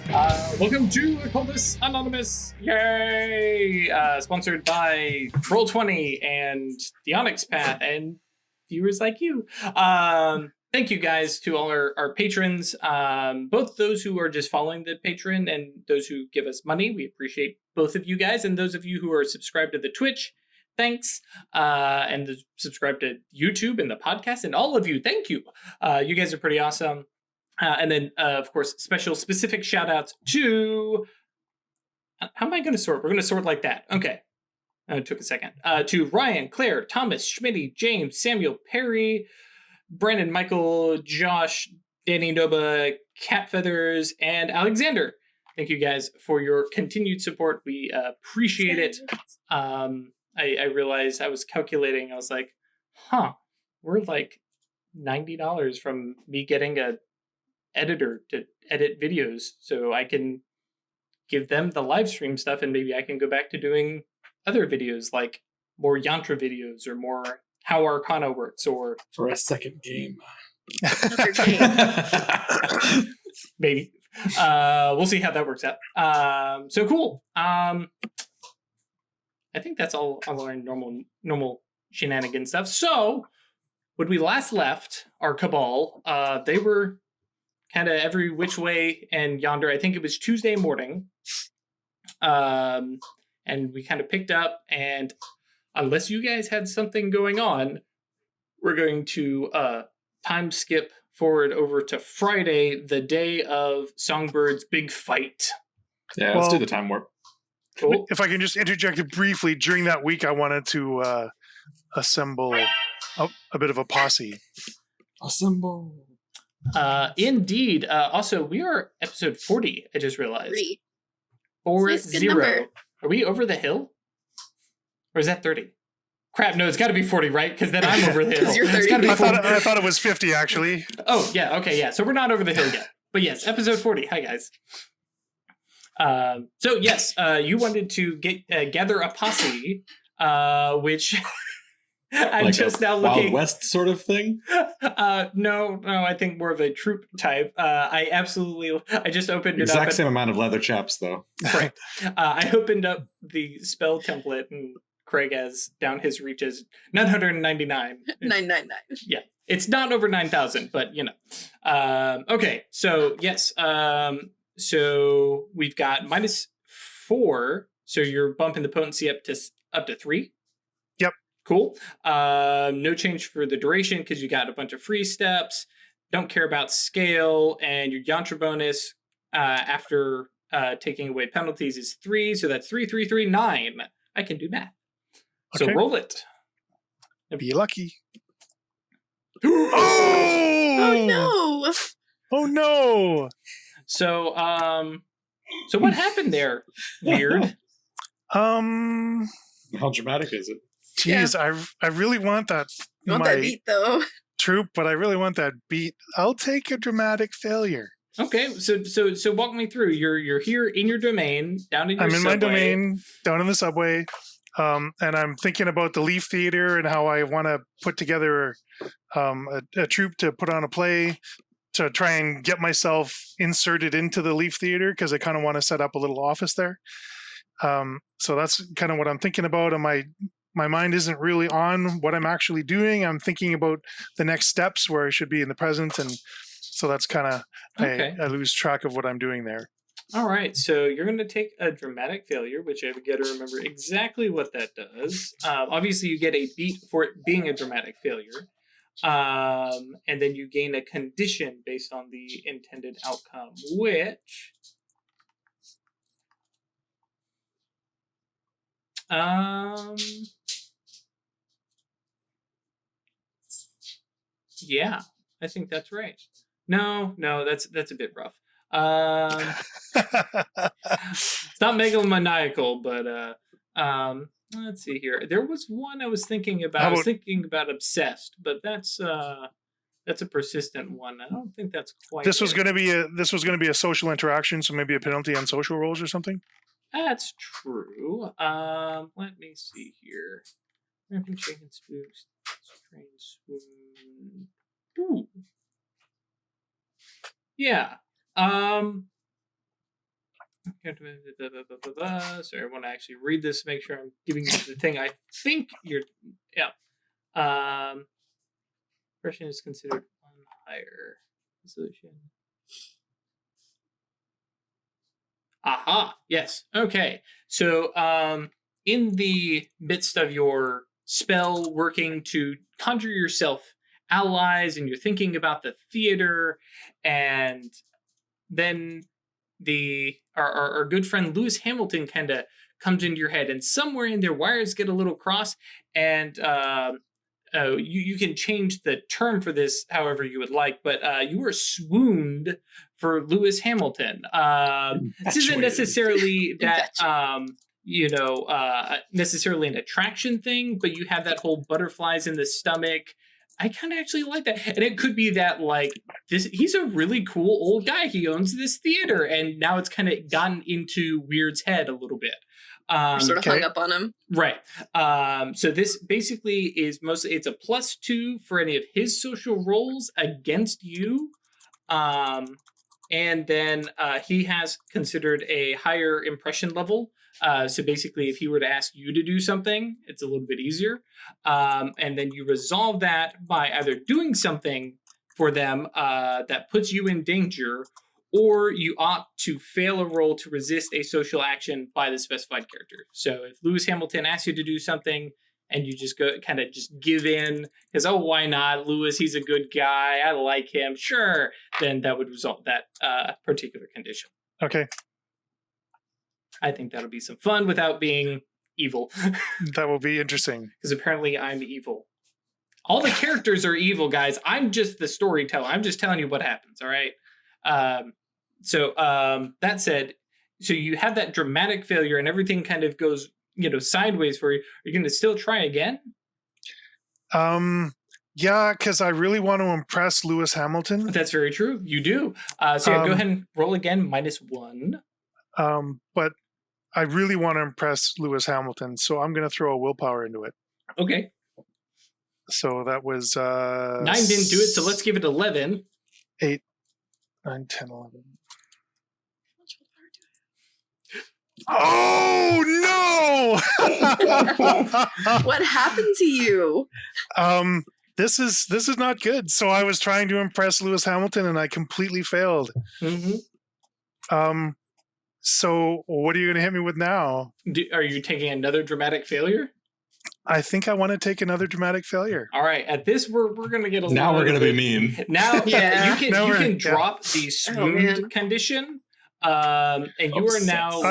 Welcome to Occultists Anonymous, yay! Sponsored by Roll20 and the Onyx Path and viewers like you. Thank you guys to all our patrons, both those who are just following the patron and those who give us money. We appreciate both of you guys, and those of you who are subscribed to the Twitch, thanks. And subscribe to YouTube and the podcast, and all of you, thank you. You guys are pretty awesome. And then, of course, specific shout outs to... How am I going to sort? We're going to sort like that. Okay. It took a second. To Ryan, Claire, Thomas, Schmitty, James, Samuel, Perry, Brandon, Michael, Josh, Danny, Noba, Cat Feathers, and Alexander. Thank you guys for your continued support. We appreciate it. I realized I was calculating. I was like, we're like $90 from me getting a editor to edit videos, so I can give them the live stream stuff, and maybe I can go back to doing other videos, like more Yantra videos or more how Arcana works, or for a second game. Maybe. We'll see how that works out. So cool. I think that's all our normal shenanigan stuff. So when we last left our cabal, they were kind of every which way and yonder. I think it was Tuesday morning. And we kind of picked up, and unless you guys had something going on, we're going to time skip forward over to Friday, the day of Songbird's big fight. Yeah, let's do the time warp. Cool. If I can just interject briefly, during that week, I wanted to assemble a bit of a posse. Assemble. Indeed. Also, we are episode 40, I just realized. 40. Number. Are we over the hill? Or is that 30? Crap, no, it's got to be 40, right? Because then I'm over the hill. You're 30. It's gotta be 40. I thought it was 50, actually. Oh, yeah, okay, yeah. So we're not over the hill yet. But yes, episode 40. Hi, guys. So, yes, you wanted to gather a posse, which... I'm like just a now looking. Wild West sort of thing? No, I think more of a troop type. I just opened it up. Exact same amount of leather chaps, though. Right. I opened up the spell template, and Craig has down his reach as 999. 999. Yeah. It's not over 9,000, but you know. Okay, so yes. So we've got -4, so you're bumping the potency up to 3. Cool. No change for the duration because you got a bunch of free steps. Don't care about scale, and your Yantra bonus after taking away penalties is 3, so that's 3, 3, 3, 9. I can do math. So Okay. roll it. Be lucky. Oh no! Oh no! So what happened there? Weird. How dramatic is it? Geez, I really want that. You want that beat though? Troop, but I really want that beat. I'll take a dramatic failure. Okay, so walk me through. You're here in your domain, down in your I'm in subway. my domain, down in the subway, and I'm thinking about the Leaf Theater and how I want to put together a troupe to put on a play to try and get myself inserted into the Leaf Theater, because I kind of want to set up a little office there. So that's kind of what I'm thinking about. And my mind isn't really on what I'm actually doing. I'm thinking about the next steps where I should be in the present. And so that's kind of, Okay. I lose track of what I'm doing there. All right, so you're going to take a dramatic failure, which I've got to remember exactly what that does. Obviously, you get a beat for it being a dramatic failure. And then you gain a condition based on the intended outcome, which... Yeah, I think that's right. No, that's a bit rough. It's not megalomaniacal, but let's see here. There was one I was thinking about. I was thinking about obsessed, but that's a persistent one. I don't think that's quite. This was going to be a social interaction, so maybe a penalty on social roles or something. That's true. Let me see here. Rampant Shaken Spooks, Strange Swoon. Ooh. Yeah. Sorry, I want to actually read this to make sure I'm giving you the thing I think you're. Yeah. Impression is considered one higher resolution. Aha. Yes. Okay. So, in the midst of your spell working to conjure yourself allies, and you're thinking about the theater, and then our good friend Lewis Hamilton kind of comes into your head, and somewhere in there wires get a little cross, and you can change the term for this however you would like, but you were swooned for Lewis Hamilton. This isn't necessarily that necessarily an attraction thing, but you have that whole butterflies in the stomach. I kind of actually like that. And it could be that, like, he's a really cool old guy. He owns this theater, and now it's kind of gotten into Weird's head a little bit. Sort of hung up on him. Right. So this basically is it's a +2 for any of his social roles against you. And then he has considered a higher impression level. So basically, if he were to ask you to do something, it's a little bit easier. And then you resolve that by either doing something for them that puts you in danger, or you opt to fail a roll to resist a social action by the specified character. So if Lewis Hamilton asks you to do something and you just just give in, because, oh, why not? Lewis, he's a good guy. I like him. Sure. Then that would resolve that particular condition. Okay. I think that'll be some fun without being evil. That will be interesting. Because apparently I'm evil. All the characters are evil, guys. I'm just the storyteller. I'm just telling you what happens, all right? So that said, so you have that dramatic failure and everything kind of goes, sideways for you. Are you going to still try again? Yeah, because I really want to impress Lewis Hamilton. That's very true. You do. So go ahead and roll again, -1. But I really want to impress Lewis Hamilton, so I'm going to throw a willpower into it. Okay. So that was 9 didn't do it, so let's give it 11. 8, 9, 10, 11. Oh no! What happened to you? This is not good. So I was trying to impress Lewis Hamilton and I completely failed. Mm-hmm. So what are you going to hit me with now? Are you taking another dramatic failure? I think I want to take another dramatic failure. All right. At this, we're going to get a now we're going to be mean. Now, Yeah. you can drop the swoon condition, and you are now.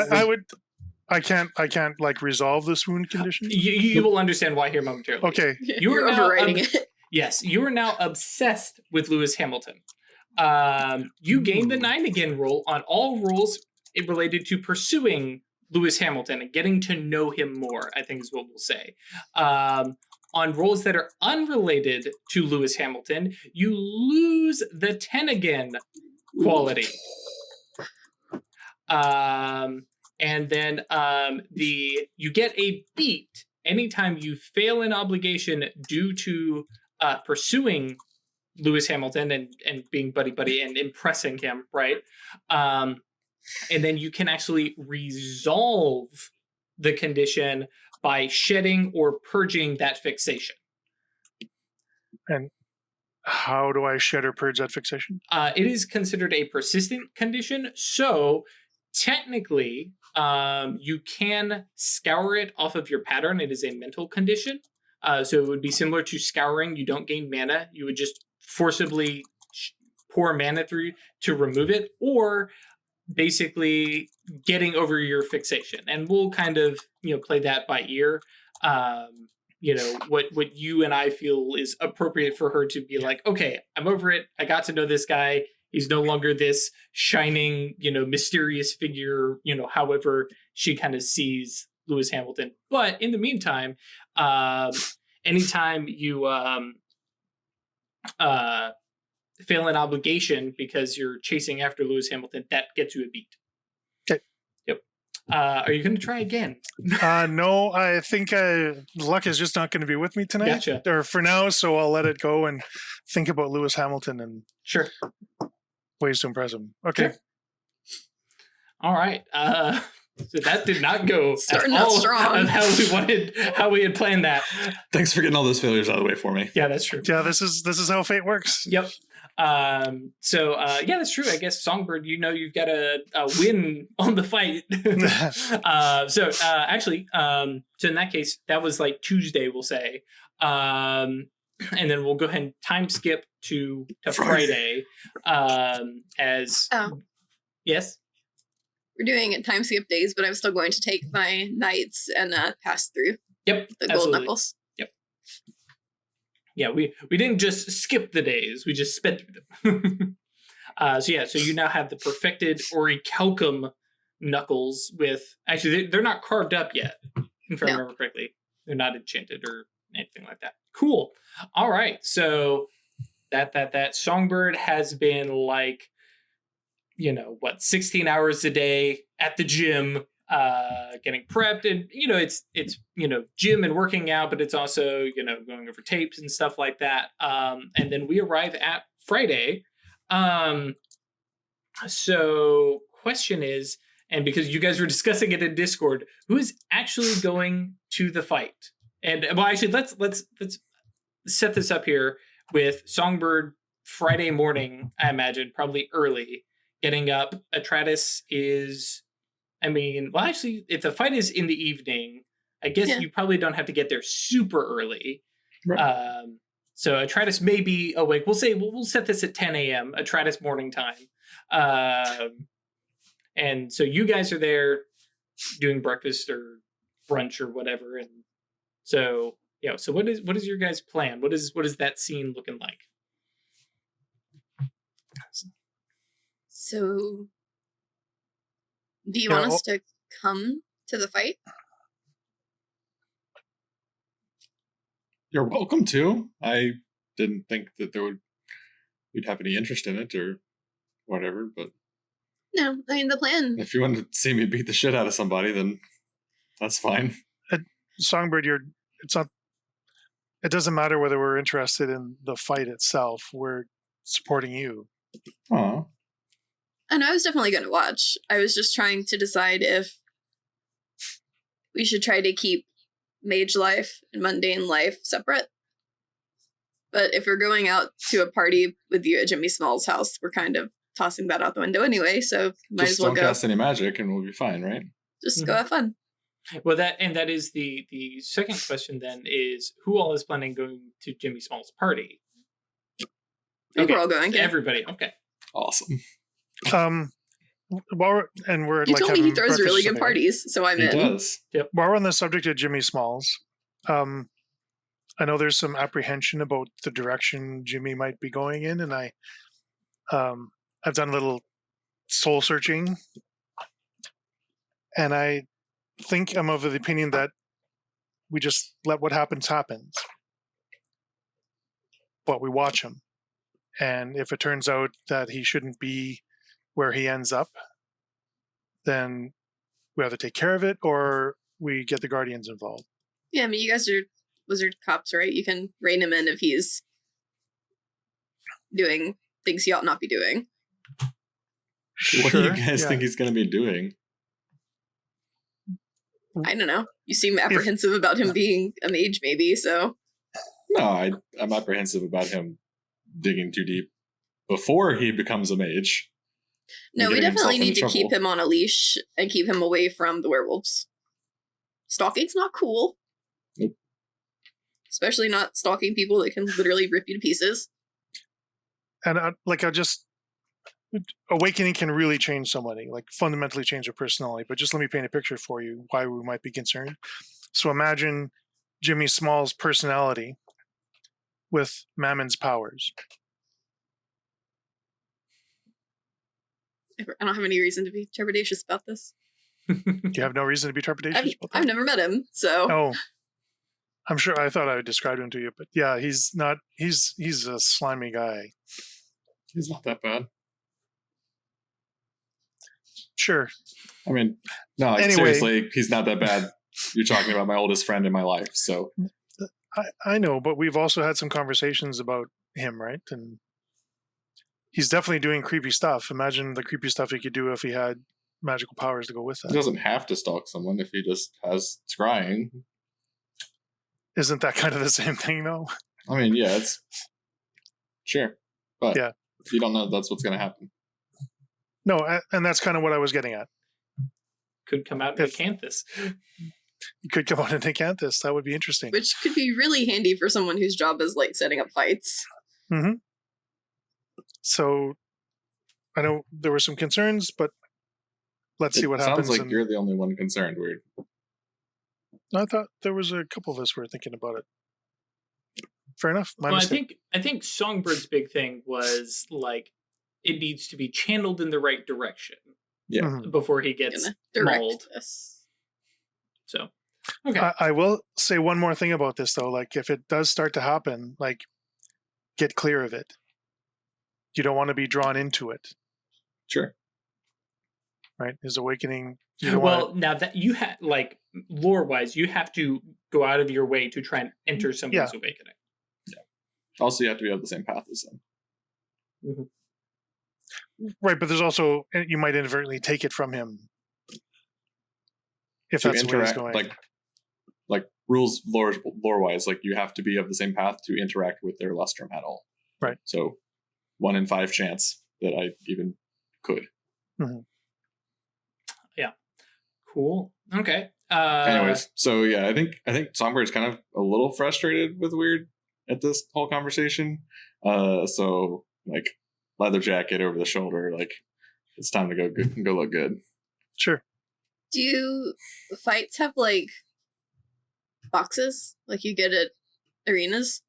I can't like resolve the swoon condition. You will understand why here momentarily. Okay. You're overriding it. Yes, you are now obsessed with Lewis Hamilton. You gain the 9 again roll on all rolls related to pursuing Lewis Hamilton and getting to know him more, I think is what we'll say. On rolls that are unrelated to Lewis Hamilton, you lose the 10 again quality. And then you get a beat anytime you fail an obligation due to pursuing Lewis Hamilton and being buddy and impressing him, right? And then you can actually resolve the condition by shedding or purging that fixation. And how do I shed or purge that fixation? It is considered a persistent condition, so technically you can scour it off of your pattern. It is a mental condition, so it would be similar to scouring. You don't gain mana. You would just forcibly pour mana through to remove it, or basically getting over your fixation. And we'll kind of play that by ear. What you and I feel is appropriate for her to be like, okay, I'm over it. I got to know this guy. He's no longer this shining, mysterious figure, however she kind of sees Lewis Hamilton. But in the meantime, anytime you fail an obligation because you're chasing after Lewis Hamilton, that gets you a beat. Okay. Yep. Are you going to try again? No, I think luck is just not going to be with me tonight. Gotcha. Or for now, so I'll let it go and think about Lewis Hamilton and sure ways to impress him. Okay. All right. So that did not go Starting at out all strong. of how we had planned that. Thanks for getting all those failures out of the way for me. Yeah, that's true. Yeah, this is how fate works. Yep. So yeah, that's true. I guess Songbird, you've got a win on the fight. Actually, so in that case, that was like Tuesday, we'll say. And then we'll go ahead and time skip to Friday. Yes. We're doing it time skip days, but I'm still going to take my nights and pass through. Yep. The absolutely. gold knuckles. Yep. Yeah, we didn't just skip the days; we just sped through them. So you now have the perfected orichalcum knuckles with. Actually, they're not carved up yet, if I remember correctly. They're not enchanted or anything like that. Cool. All right. So that Songbird has been like, 16 hours a day at the gym, getting prepped, and it's gym and working out, but it's also going over tapes and stuff like that. And then we arrive at Friday. So question is, and because you guys were discussing it in Discord, who is actually going to the fight? And well, actually, let's set this up here with Songbird Friday morning. I imagine probably early. Getting up, Atratus is, actually, if the fight is in the evening, I guess you probably don't have to get there super early. Right. So Atratus may be awake. We'll set this at 10 a.m., Atratus morning time. And so you guys are there doing breakfast or brunch or whatever. And so, so what is your guys' plan? What is that scene looking like? So, do you want us to come to the fight? You're welcome to. I didn't think that we'd have any interest in it or whatever, but no, the plan. If you want to see me beat the shit out of somebody, then that's fine. Songbird, it doesn't matter whether we're interested in the fight itself. We're supporting you. Aw. And I was definitely going to watch. I was just trying to decide if we should try to keep mage life and mundane life separate. But if we're going out to a party with you at Jimmy Small's house, we're kind of tossing that out the window anyway, so might as well go. Just don't cast any magic and we'll be fine, right? Just go have fun. Well, that is the second question then is, who all is planning going to Jimmy Small's party? We're all going. Yeah. Everybody. Okay. Awesome. While we're you told me he throws really good parties, so I'm in. He does. Yep. While we're on the subject of Jimmy Smalls, I know there's some apprehension about the direction Jimmy might be going in, and I've done a little soul searching, and I think I'm of the opinion that we just let what happens, but we watch him. And if it turns out that he shouldn't be where he ends up, then we either take care of it or we get the Guardians involved. Yeah, you guys are wizard cops, right? You can rein him in if he's doing things he ought not be doing. What do you guys think he's going to be doing? I don't know. You seem apprehensive about him being a mage, maybe, so... No, I'm apprehensive about him digging too deep before he becomes a mage. No, we definitely need to keep him on a leash and keep him away from the werewolves. Stalking's not cool. Nope. Especially not stalking people that can literally rip you to pieces. And awakening can really change somebody, like fundamentally change their personality. But just let me paint a picture for you why we might be concerned. So imagine Jimmy Small's personality with Mammon's powers. I don't have any reason to be trepidatious about this. You have no reason to be trepidatious about that? I've never met him, so... Oh. I'm sure I thought I would describe him to you, but yeah, he's a slimy guy. He's not that bad. Sure. I mean, no, anyway, seriously, he's not that bad. You're talking about my oldest friend in my life, so... I know, but we've also had some conversations about him, right? And he's definitely doing creepy stuff. Imagine the creepy stuff he could do if he had magical powers to go with He that. doesn't have to stalk someone if he just has scrying. Isn't that kind of the same thing, though? I mean, yeah, it's sure, but Yeah. you don't know that's what's going to happen. No, and that's kind of what I was getting at. Could come out in If- Acanthis. You could come out in Acanthis. That would be interesting. Which could be really handy for someone whose job is like setting up fights. Mm-hmm. So I know there were some concerns, but let's see what happens. Sounds like you're the only one concerned. Weird. I thought there was a couple of us who were thinking about it. Fair enough. My Well, mistake. I think Songbird's big thing was like it needs to be channeled in the right direction Yeah. Mhm. before he I'm gets gonna direct mauled. this. So, okay. I will say one more thing about this, though. Like, if it does start to happen, like, get clear of it. You don't want to be drawn into it, Sure. right? His awakening. You don't Well, want now that you have like lore wise, you have to go out of your way to try and enter somebody's awakening. Also, you have to be on the same path as them. right, but there's also you might inadvertently take it from him if To that's the way he's interact, going. like rules lore wise, like you have to be of the same path to interact with their lustrum at all. Right. So 1 in 5 chance that I even could. Cool. Okay. Anyways, so yeah, I think Songbird's kind of a little frustrated with Weird at this whole conversation. So like leather jacket over the shoulder, like it's time to go look good. Sure. Do fights have like boxes like you get at arenas?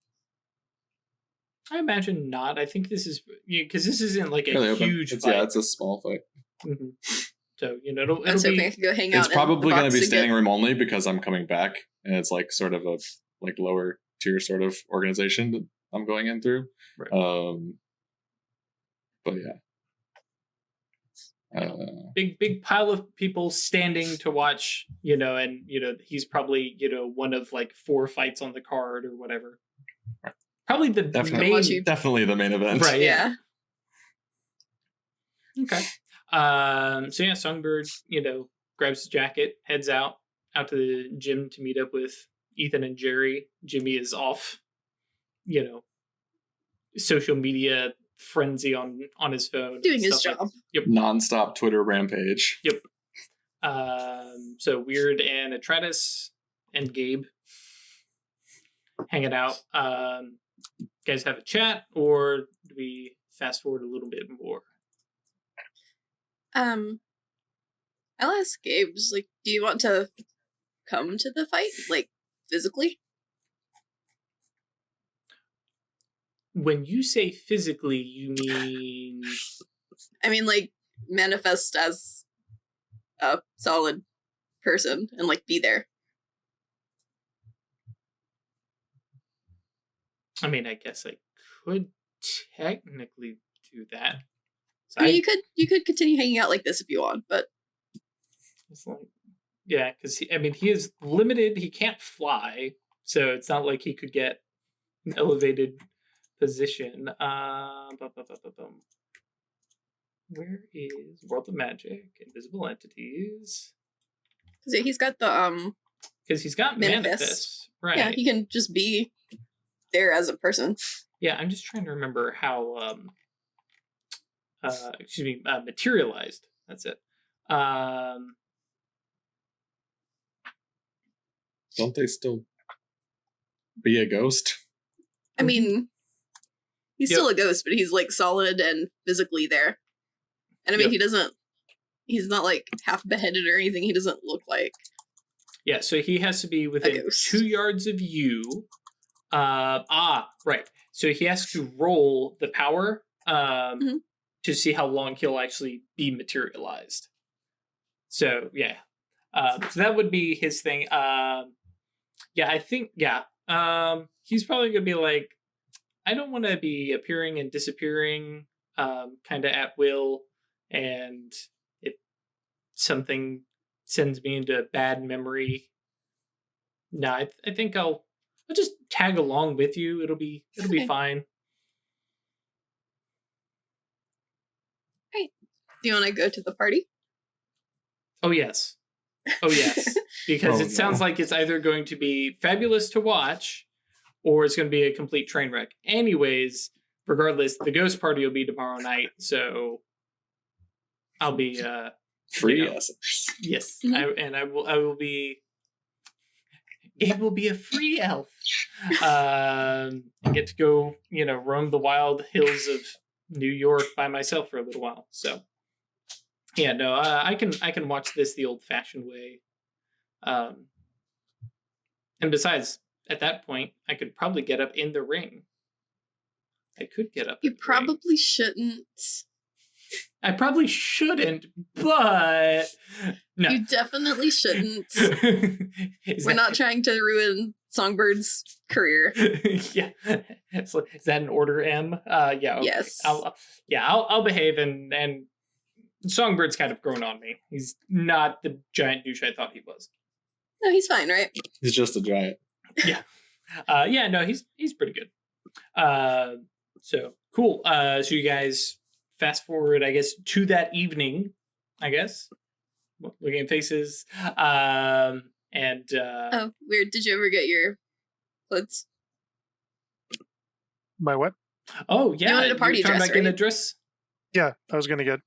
I imagine not. I think this is because this isn't like a Really open. huge It's, fight. yeah, it's a small fight. Mhm. So it'll I was hoping I be could go hang out. It's probably going going to be standing room only because I'm coming back, and it's like sort of a like lower tier sort of organization that I'm going in through. Right. But yeah. big pile of people standing to watch, and he's probably one of like 4 fights on the card or whatever. Right. Probably the Definitely. main, Definitely the main event. right? Yeah. Okay. So yeah, Songbird, grabs his jacket, heads out to the gym to meet up with Ethan and Jerry. Jimmy is off, social media frenzy on his phone, Doing his stuff job. Non-stop Twitter rampage. So Weird and Atreides and Gabe hanging out. Guys have a chat, or do we fast forward a little bit more? I'll ask Gabe, just like, do you want to come to the fight? Like, physically? When you say physically, you mean I mean, like, manifest as a solid person and, like, be there. I mean, I guess I could technically do that. So I mean, you could continue hanging out like this if you want, but it's like, yeah, because he is limited. He can't fly, so it's not like he could get an elevated position. Where is World of Magic, Invisible Entities? because he's got the Because he's got Manifest, right? yeah, he can just be there as a person. Yeah, I'm just trying to remember how materialized. That's it. Don't they still be a ghost? I mean, he's Yep. still a ghost, but he's like solid and physically there. And I mean, Yep. he's not like half beheaded or anything. He doesn't look like, Yeah, so he has to be within ghost. 2 yards of you. Right. So he has to roll the power to see how long he'll actually be materialized. So yeah, so that would be his thing. Yeah, I think he's probably gonna be like, I don't want to be appearing and disappearing, kind of at will, and if something sends me into a bad memory, no, I think I'll just tag along with you. It'll be Okay. fine. do you want to go to the party? Oh yes. Oh yes. Because Oh, it sounds no. like it's either going to be fabulous to watch or it's going to be a complete train wreck. Anyways, regardless, the ghost party will be tomorrow night, so I'll be Free you know, essence. yes. Mhm. I will be Gabe will be a free elf. And get to go, roam the wild hills of New York by myself for a little while. So yeah, no, I can watch this the old fashioned way. And besides, at that point, I could probably get up in the ring. I could get up. You in the ring. probably shouldn't. I probably shouldn't, but no. You definitely shouldn't. Is We're that- not trying to ruin Songbird's career. Yeah. Is that an order M? Yeah. Okay. Yes. I'll behave, and Songbird's kind of grown on me. He's not the giant douche I thought he was. No, he's fine, right? He's just a giant. Yeah. No, he's pretty good. So cool. So you guys fast forward, I guess, to that evening. I guess looking at faces. And Oh, weird. Did you ever get your clothes? My what? oh yeah, You wanted a party you're talking dress, about getting a right? dress. Yeah, I was gonna get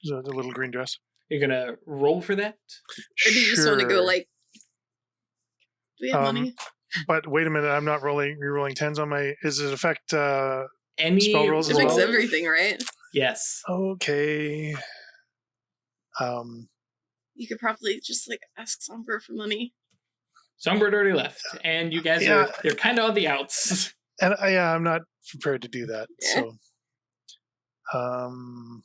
the little green dress. You're gonna roll for that. Or do you just want to go Sure. like? Do we have Um, money? But wait a minute, I'm not re-rolling tens on my. Does it affect? Any Spell rolls It as affects well? everything, right? Yes. Okay. You could probably just like ask Songbird for money. Songbird already left, and you guys Yeah. they're kind of on the outs. And I'm not prepared to do that. Yeah. So,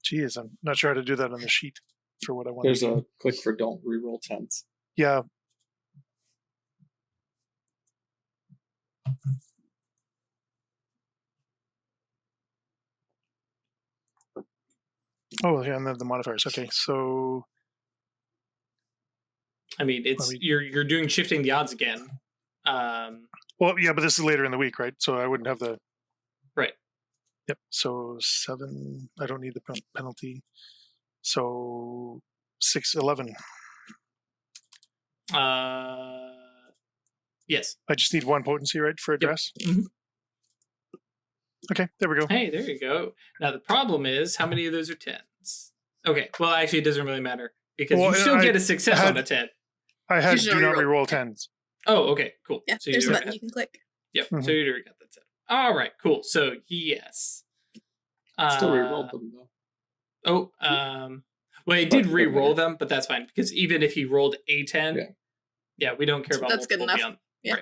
geez, I'm not sure how to do that on the sheet for what I want. There's to do. a click for don't reroll tens. Yeah. Oh, yeah, and then the modifiers. Okay, so I mean, it's Let me- you're doing shifting the odds again. well, yeah, but this is later in the week, right? So I wouldn't have the Right. Yep. So 7. I don't need the penalty. So 6, 11. Yes. I just need 1 potency, right, for a Yep. dress? Mhm. Okay, there we go. Hey, there you go. Now the problem is, how many of those are tens? Okay. Well, actually, it doesn't really matter because Well, you still I get a success had- on a 10. I had should do not reroll. reroll tens. Oh, okay, cool. Yeah, So there's a you button already you can click. Yep. Mhm. So you already got that 10. All right, cool. So yes. Still rerolled them though. Oh, well, he did re-roll them, but that's fine because even if he rolled a 10, yeah, we don't care about That's good multiple enough. beyond. Yeah.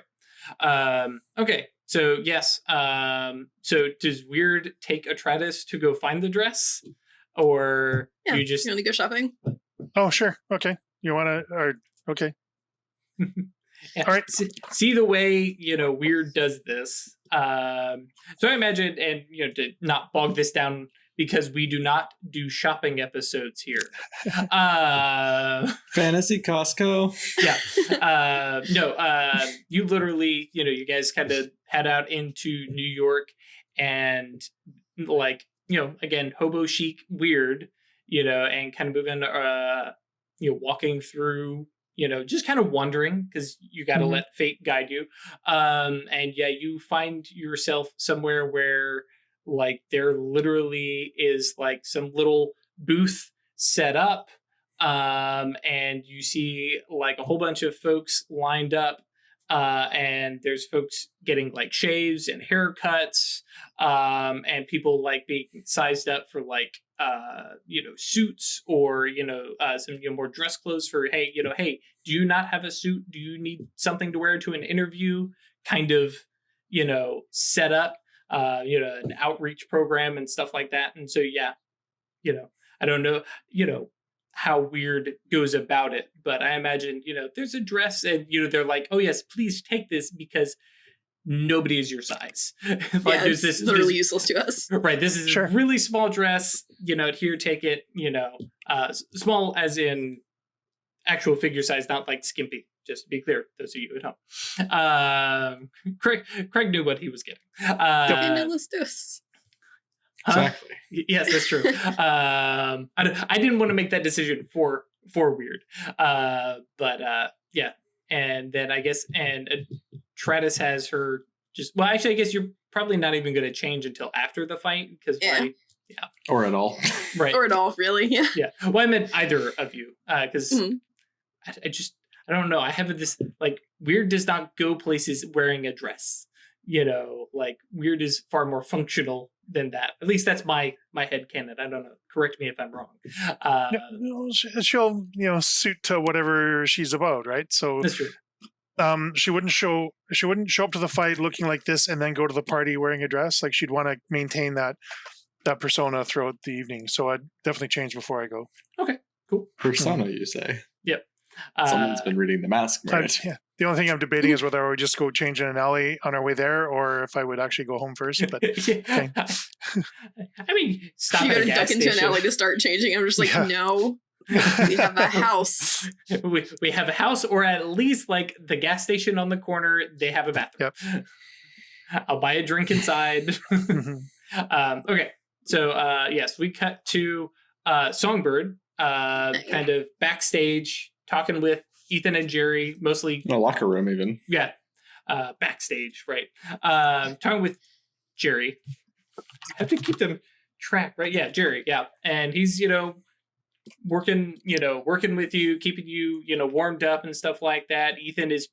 Right. Okay. So yes. So does Weird take Atratus to go find the dress, or Yeah, you just You want to go shopping? Oh, sure. Okay. You want to? Okay. Yeah. All right. See the way Weird does this. So I imagine, and to not bog this down because we do not do shopping episodes here. Fantasy Costco. Yeah. No. You literally, you guys kind of head out into New York, and again, hobo chic, Weird, and kind of moving, walking through. Just kind of wondering because you got to Mhm. let fate guide you. And yeah, you find yourself somewhere where there literally is some little booth set up. And you see a whole bunch of folks lined up. And there's folks getting shaves and haircuts. And people being sized up for suits or some more dress clothes for hey, do you not have a suit? Do you need something to wear to an interview? Kind of set up an outreach program and stuff like that. And so yeah, I don't know how Weird goes about it, but I imagine there's a dress and they're like, oh yes, please take this because nobody is your size. Yeah, there's it's literally useless to us. Right, this is Sure. a really small dress. Here, take it. Small as in actual figure size, not skimpy. Just to be clear, those of you at home. Craig knew what he was getting. And let's do this. Exactly. Yes, that's true. I didn't want to make that decision for Weird, but yeah. And then I guess Travis has her just. Well, actually, I guess you're probably not even going to change until after the fight because why? Yeah. Or at all. Right. Or at all, really. Yeah. Yeah. Well, I meant either of you because I don't know. I have this like Weird does not go places wearing a dress. Like Weird is far more functional than that. At least that's my headcanon. I don't know. Correct me if I'm wrong. She'll suit to whatever she's about, right? So That's true. she wouldn't show up to the fight looking like this and then go to the party wearing a dress. Like she'd want to maintain that persona throughout the evening. So I'd definitely change before I go. Okay, cool. Persona, you say? Yep. Someone's been reading The Mask, right? Yeah. The only thing I'm debating is whether I would just go change in an alley on our way there, or if I would actually go home first. But okay. I mean, stop You at a gotta gas duck into station. an alley to start changing. I'm just like, no. We have a house. We have a house, or at least like the gas station on the corner, they have a bathroom. Yep. I'll buy a drink inside. Okay, so yes, we cut to Songbird, kind of backstage talking with Ethan and Jerry, mostly In a locker room, even. yeah, backstage, right? Talking with Jerry. I have to keep them track, right? Yeah, Jerry, yeah, and he's working with you, keeping you warmed up and stuff like that. Ethan is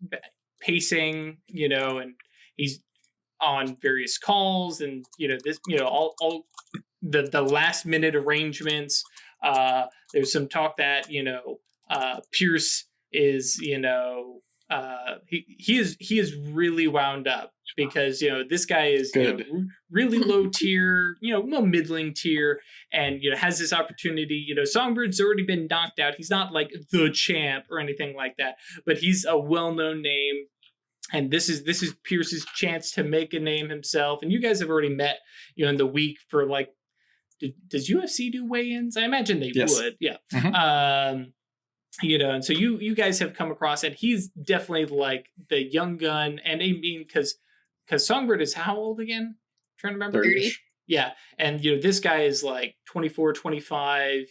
pacing, and he's on various calls, and this all the last minute arrangements. There's some talk that Pierce is he is really wound up because this guy is really low tier, middling tier, and has this opportunity. Songbird's already been knocked out. He's not like the champ or anything like that, but he's a well-known name, and this is Pierce's chance to make a name himself. And you guys have already met in the week for like, does UFC do weigh-ins? I imagine they would. Yeah. Mm-hmm. And so you guys have come across, and he's definitely like the young gun. And I mean, because Songbird is how old again? I'm trying to remember. 30. Yeah. And, this guy is like 24, 25,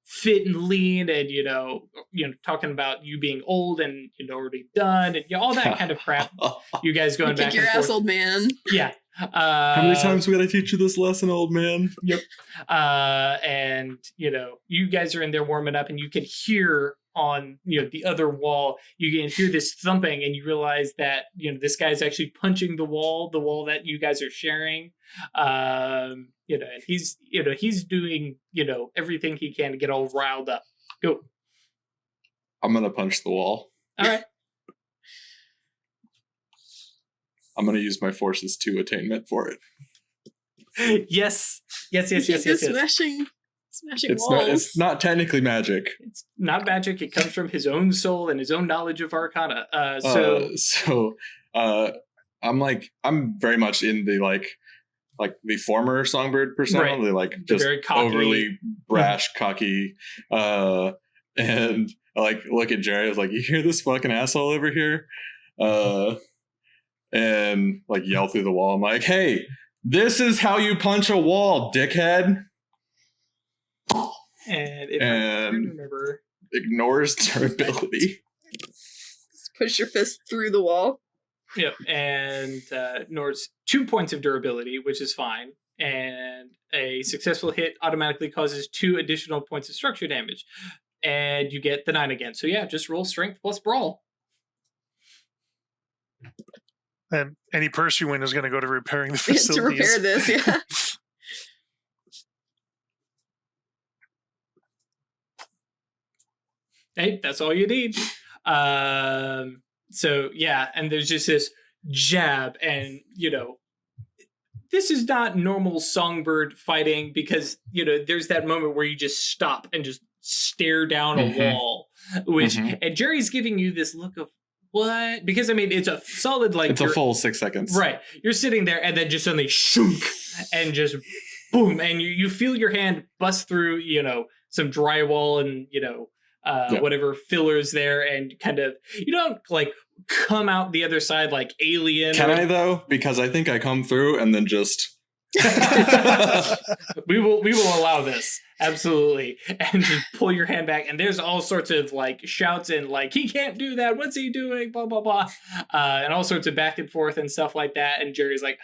fit and lean, and, talking about you being old and, already done, and all that kind of crap. You guys going back Kick your and ass, forth. old man. Yeah. How many times we gotta teach you this lesson, old man? Yep. And you guys are in there warming up, and you can hear on the other wall, you can hear this thumping, and you realize that this guy's actually punching the wall that you guys are sharing. And he's doing everything he can to get all riled up. Go. I'm gonna punch the wall. All right. I'm gonna use my forces 2 attainment for it. Yes. Smashing walls. It's not technically magic. It's not magic. It comes from his own soul and his own knowledge of Arcana. I'm very much in the like the former Songbird persona. Right. They like just very cocky. overly brash, cocky, and I like look at Jerry. I was like, "You hear this fucking asshole over here?" And like yell through the wall. I'm like, "Hey, this is how you punch a wall, dickhead!" And if I remember, ignores durability. Just push your fist through the wall. Yep, and ignores 2 points of durability, which is fine. And a successful hit automatically causes 2 additional points of structure damage, and you get the 9 again. So yeah, just roll strength plus brawl. And any purse you win is going to go to repairing the facilities. To repair this, yeah. Hey, that's all you need. So yeah, and there's just this jab, and this is not normal Songbird fighting, because there's that moment where you just stop and just stare down a wall, which and Jerry's giving you this look of what? Because I mean, it's a solid it's a full 6 seconds, right? You're sitting there, and then just suddenly shunk, and just boom, and you feel your hand bust through some drywall and whatever fillers there, and kind of you don't like come out the other side like Alien. Can I though? Because I think I come through and then just We will allow this, absolutely. And just pull your hand back, and there's all sorts of like shouts and like, he can't do that, what's he doing, blah blah blah, and all sorts of back and forth and stuff like that. And Jerry's like,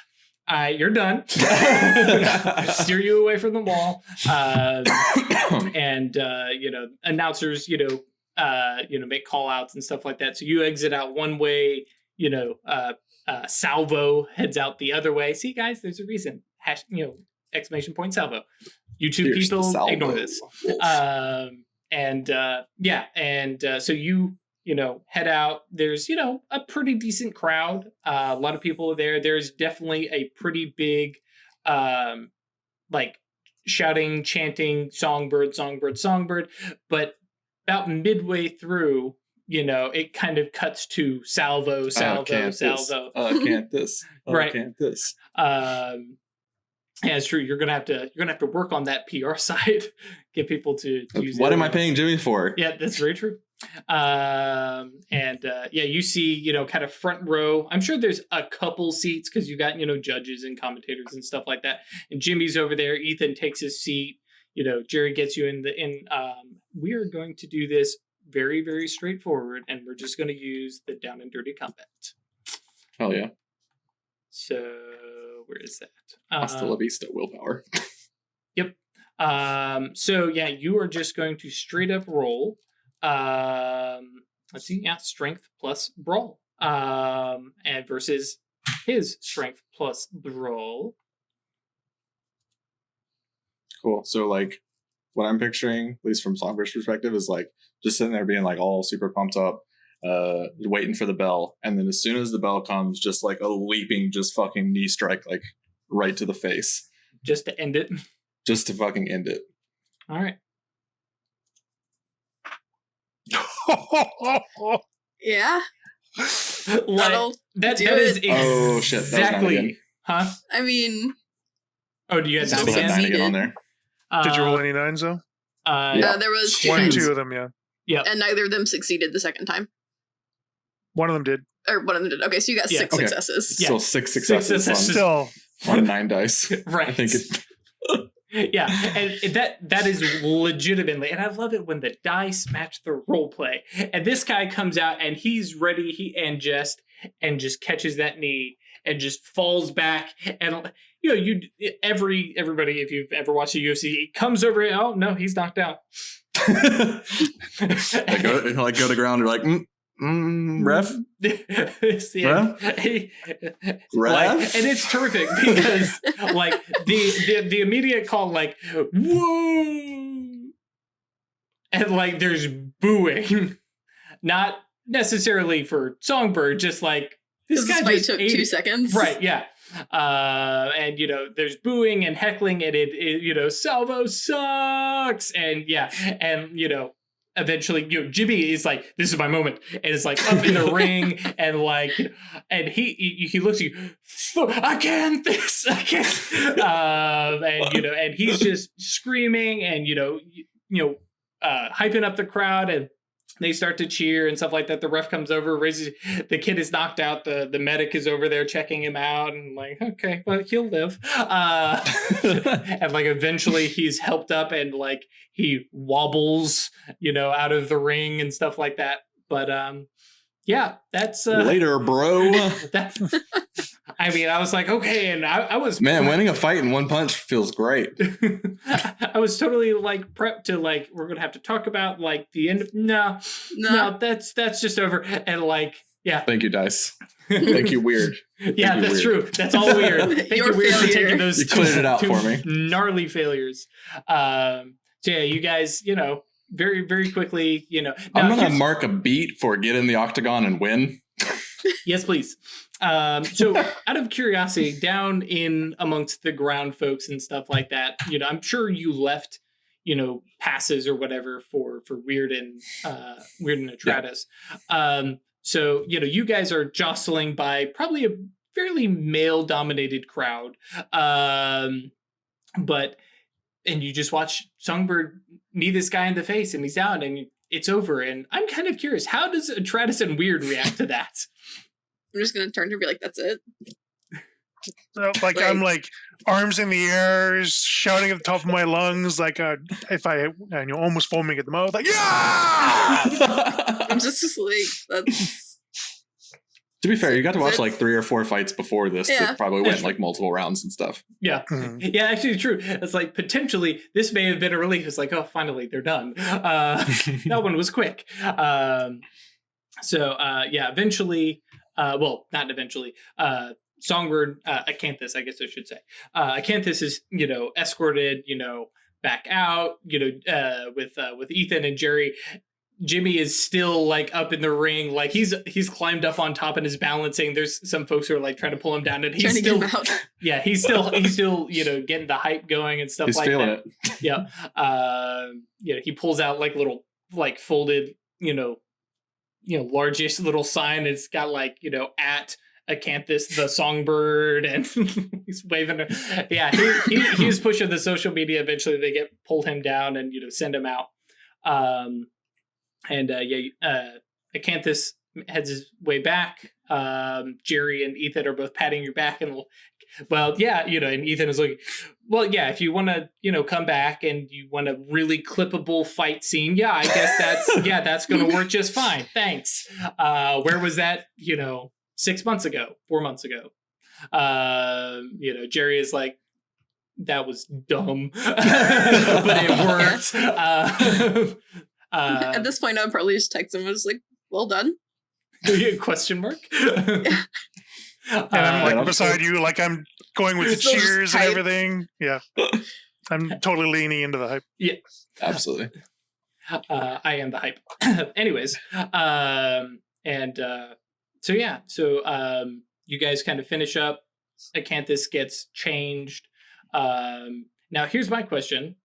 you're done. Steer you away from the wall. And announcers make call outs and stuff like that, so you exit out one way. Salvo heads out the other way. See, guys, there's a reason. Exclamation point salvo. You two Here's the people salvo. ignore this. So you head out. There's a pretty decent crowd. A lot of people are there. There's definitely a pretty big shouting, chanting, songbird, songbird, songbird. But about midway through, it kind of cuts to salvo, salvo, salvo. Acanthis. Right. Acanthis. Yeah, it's true. You're gonna have to work on that PR side, get people to use. What am I paying Jimmy for? Yeah, that's very true. You see, kind of front row. I'm sure there's a couple seats because you got judges and commentators and stuff like that. And Jimmy's over there. Ethan takes his seat. Jerry gets you in. We are going to do this very, very straightforward, and we're just going to use the down and dirty combat. Hell yeah. So where is that? Hasta la vista, willpower. Yep. You are just going to straight up roll. Let's see. Yeah, strength plus brawl. And versus his strength plus brawl. Cool. So what I'm picturing, at least from Songbird's perspective, is just sitting there being all super pumped up, waiting for the bell, and then as soon as the bell comes, just a leaping, just fucking knee strike right to the face, just to end it. Just to fucking end it. All right. Yeah. That do is it. Oh shit! exactly. Huh? I mean, Oh, do you have Still that had hand? 9 again on there. Did you roll any 9s though? Yeah. there was two One, times, two of them, yeah. Yeah. and neither of them succeeded the second time. One of them did. Or one of them did. Okay, so you got Yeah, 6 okay. successes. Yeah. Still 6 successes successes. on, Still, on 9 dice. Right. I think it. Yeah, and that is legitimately, and I love it when the dice match the role play. And this guy comes out and he's ready, and just catches that knee and just falls back. And everybody, if you've ever watched a UFC, he comes over. Oh no, he's knocked out. Go to ground. You're ref? Yeah. Ref? And it's terrific because the immediate call whoa, and there's booing, not necessarily for Songbird, just this guy fight just took ate 2 it. seconds. Right, yeah. And there's booing and heckling, and it Salvo sucks, and eventually Jimmy is this is my moment, and it's up in the ring, and and he looks at you, Acanthis, and he's just screaming and hyping up the crowd, and they start to cheer and stuff like that. The ref comes over, raises, the kid is knocked out. The medic is over there checking him out, and okay, well, he'll live. And eventually he's helped up, and he wobbles, out of the ring and stuff like that. But yeah, that's later, bro. That's. I mean, I was okay, and I was winning a fight in one punch feels great. I was totally prepped to we're gonna have to talk about the end. No, that's just over, and yeah. Thank you, dice. Thank you, weird. Yeah, that's true. That's all weird. Thank you, weird, for taking those. You cleared it out two for me. Gnarly failures. So yeah, you guys, very, very quickly, I'm gonna mark a beat for get in the octagon and win. Yes, please. So out of curiosity, down in amongst the ground folks and stuff like that, I'm sure you left, passes or whatever for Weird and Atratus. Yeah. So, you guys are jostling by probably a fairly male dominated crowd. And you just watch Songbird knee this guy in the face, and he's out, and it's over. And I'm kind of curious, how does Atratus and Weird react to that? I'm just going to turn to her and be that's it. Like I'm like arms in the air, shouting at the top of my lungs, like if I almost foaming at the mouth, like yeah. I'm just like that's. To be fair, you got to watch like 3 or 4 fights before this that probably went like multiple rounds and stuff. Yeah. Yeah, actually true. It's like potentially this may have been a relief. It's like, oh, finally they're done. That one was quick. Eventually, not eventually, Songbird, Acanthis, I guess I should say. Acanthis is, escorted, back out, with Ethan and Jerry. Jimmy is still like up in the ring, like he's climbed up on top and is balancing. There's some folks who are like trying to pull him down, and he's still, he's still getting the hype going and stuff. He's like feeling that. Yeah, he pulls out like little like folded, largest little sign. It's got like at Acanthis the Songbird, and he's waving. Yeah, he's pushing the social media. Eventually, they get pulled him down and send him out. Acanthis heads his way back. Jerry and Ethan are both patting your back, and and Ethan is like, well, yeah, if you want to, come back and you want a really clippable fight scene, I guess that's going to work just fine. Thanks. Where was that, 6 months ago, 4 months ago? Jerry is like, that was dumb, but it worked. At this point, I'd probably just text him. I was like, well done. Question mark? And I'm like beside you, like I'm going with the cheers and everything. Yeah. I'm totally leaning into the hype. Yeah. Absolutely. I am the hype. Anyways. You guys kind of finish up. Acanthis gets changed. Now, here's my question.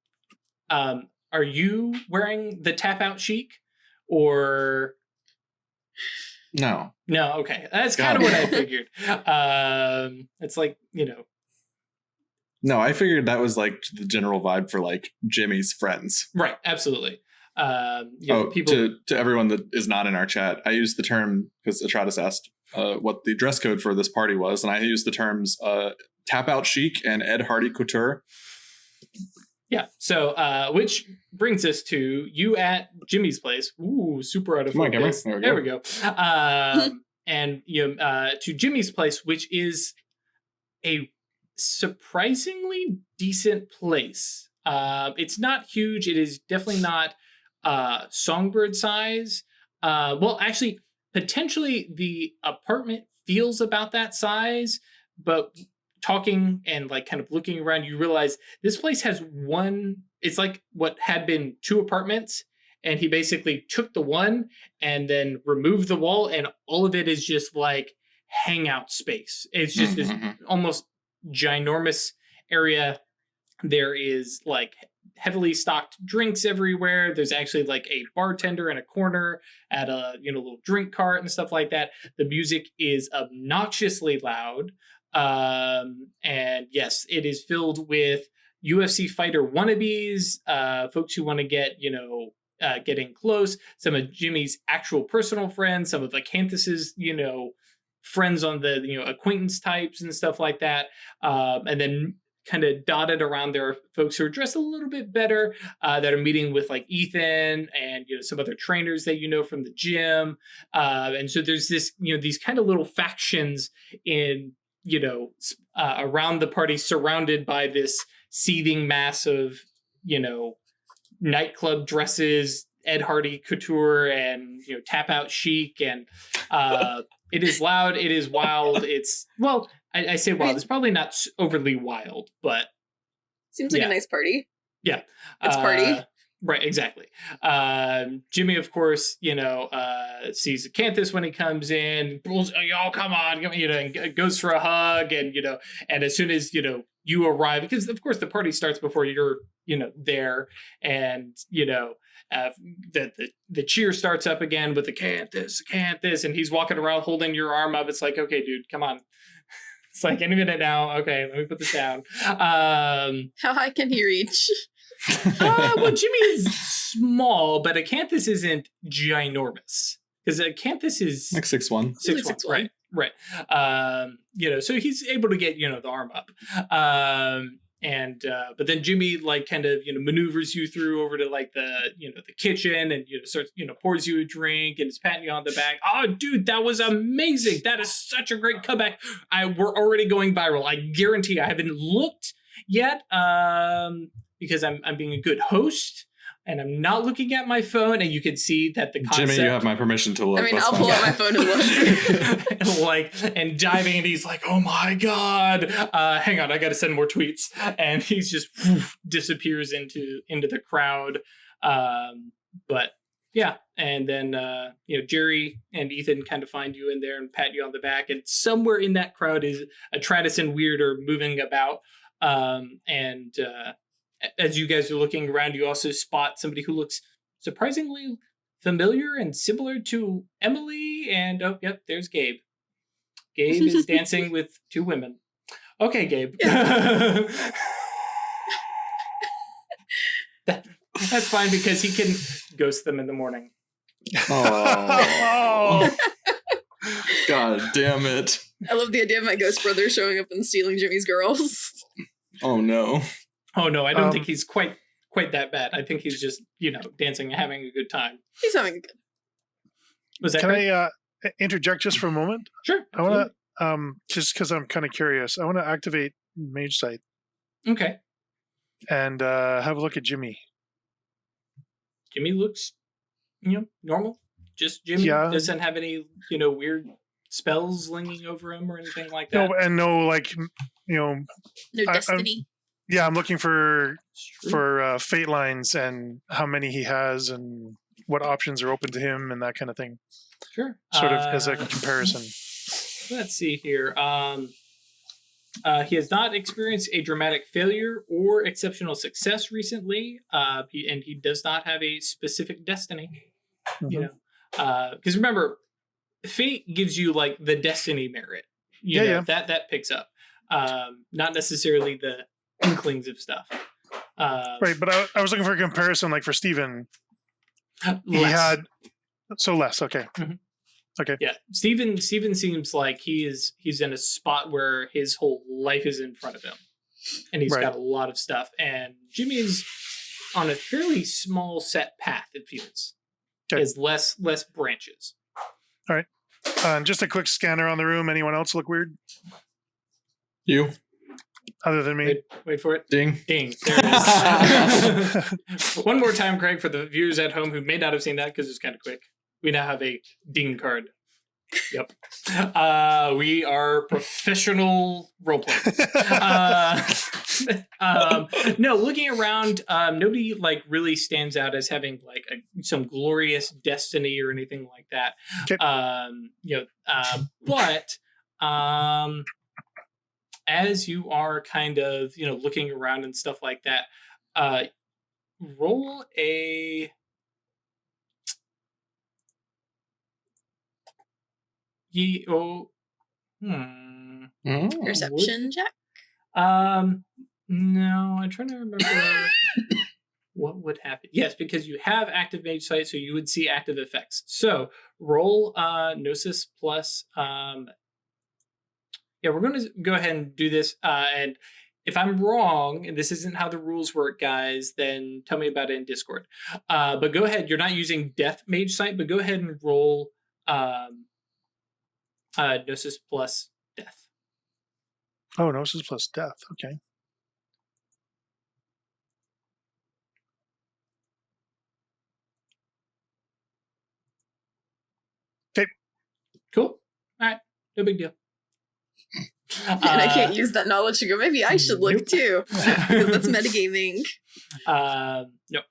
Are you wearing the tap out chic, or no? No, okay, that's kind of what I figured. It's like No, I figured that was like the general vibe for like Jimmy's friends. Right, absolutely. To everyone that is not in our chat, I used the term because Atratus asked what the dress code for this party was, and I used the terms tap out chic and Ed Hardy couture. Yeah. So, which brings us to you at Jimmy's place. Ooh, super out of focus. There we go. And to Jimmy's place, which is a surprisingly decent place. It's not huge. It is definitely not Songbird size. Actually, potentially the apartment feels about that size, but talking and like kind of looking around, you realize this place has it's like what had been 2 apartments, and he basically took the one and then removed the wall, and all of it is just like hangout space. It's just this almost ginormous area. There is like heavily stocked drinks everywhere. There's actually like a bartender in a corner at a little drink cart and stuff like that. The music is obnoxiously loud. And yes, it is filled with UFC fighter wannabes, folks who want to get, getting close, some of Jimmy's actual personal friends, some of Acanthis's, friends on the, acquaintance types and stuff like that. And then kind of dotted around there are folks who are dressed a little bit better, that are meeting with like Ethan and, some other trainers that, from the gym. And so there's this, these kind of little factions in, around the party, surrounded by this seething mass of, nightclub dresses, Ed Hardy couture, and, tap out chic. And it is loud. It is wild. It's, I say wild. It's probably not overly wild, but. Seems like a nice party. Yeah. It's party. Right, exactly. Jimmy, of course, sees Acanthis when he comes in, pulls, y'all come on, and goes for a hug, and and as soon as you arrive, because of course the party starts before you're there, and the cheer starts up again with Acanthis, and he's walking around holding your arm up. It's like, okay, dude, come on. It's like any minute now. Okay, let me put this down. How high can he reach? Jimmy is small, but Acanthis isn't ginormous, because Acanthis is like 6'1". 6'1", right? Right. So he's able to get, the arm up. But then Jimmy like kind of, maneuvers you through over to like the kitchen and, starts, pours you a drink and is patting you on the back. Oh, dude, that was amazing. That is such a great comeback. We're already going viral. I guarantee I haven't looked yet because I'm being a good host. And I'm not looking at my phone, and you can see that the concept... Jimmy, you have my permission to look. I mean, I'll pull out my phone and look. and diving, and he's like, oh my God. Hang on, I got to send more tweets. And he's just disappears into the crowd. But yeah, and then, Jerry and Ethan kind of find you in there and pat you on the back. And somewhere in that crowd is a Travis and Weirder moving about. As you guys are looking around, you also spot somebody who looks surprisingly familiar and similar to Emily. And oh, yep, there's Gabe. Gabe is dancing with two women. Okay, Gabe. Yeah. That's fine because he can ghost them in the morning. Oh. God damn it. I love the idea of my ghost brother showing up and stealing Jimmy's girls. Oh no. Oh no, I don't think he's quite that bad. I think he's just, dancing and having a good time. He's having a good. Was that Can great? I interject just for a moment? Sure. I want to, just because I'm kind of curious, I want to activate Mage Sight Okay. and have a look at Jimmy. Jimmy looks, normal. Just Jimmy doesn't have any, weird spells linging over him or anything like that. No, and no, like, No destiny. I'm looking for fate lines and how many he has and what options are open to him and that kind of thing. Sure. Sort of as a comparison. Let's see here. He has not experienced a dramatic failure or exceptional success recently, and he does not have a specific destiny. Mm-hmm. Because remember, fate gives you like the destiny merit. That picks up. Not necessarily the inklings of stuff. Right, but I was looking for a comparison, like for Steven. He Less. had less. Okay. Mm-hmm. Okay. Yeah, Steven seems like he's in a spot where his whole life is in front of him, and he's got a lot of stuff. And Jimmy is on a fairly small set path. It feels. Okay. He has less branches. All right. Just a quick scanner on the room. Anyone else look weird? You. Other than me? Wait for it. Ding. There it is. One more time, Craig, for the viewers at home who may not have seen that because it's kind of quick. We now have a ding card. Yep. We are professional role players. No, looking around, nobody like really stands out as having like some glorious destiny or anything like that. Okay. But as you are kind of, looking around and stuff like that, roll a Perception check? No, I'm trying to remember what would happen. Yes, because you have active mage sight, so you would see active effects. So roll Gnosis plus we're going to go ahead and do this. And if I'm wrong, and this isn't how the rules work, guys, then tell me about it in Discord. But go ahead. You're not using Death Mage Sight, but go ahead and roll Gnosis plus Death. Oh, Gnosis plus Death. Okay. Okay. Cool. All right. No big deal. And I can't use that knowledge to go, maybe I should look too. Because that's metagaming. No.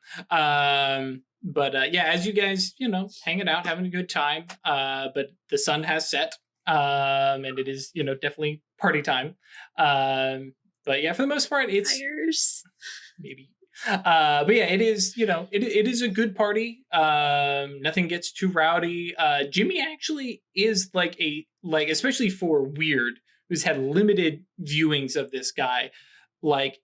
But as you guys, hanging out, having a good time. But the sun has set. And it is, definitely party time. But yeah, for the most part, it's Fires. Maybe. But yeah, it is, it is a good party. Nothing gets too rowdy. Jimmy actually is especially for Weird, who's had limited viewings of this guy. Like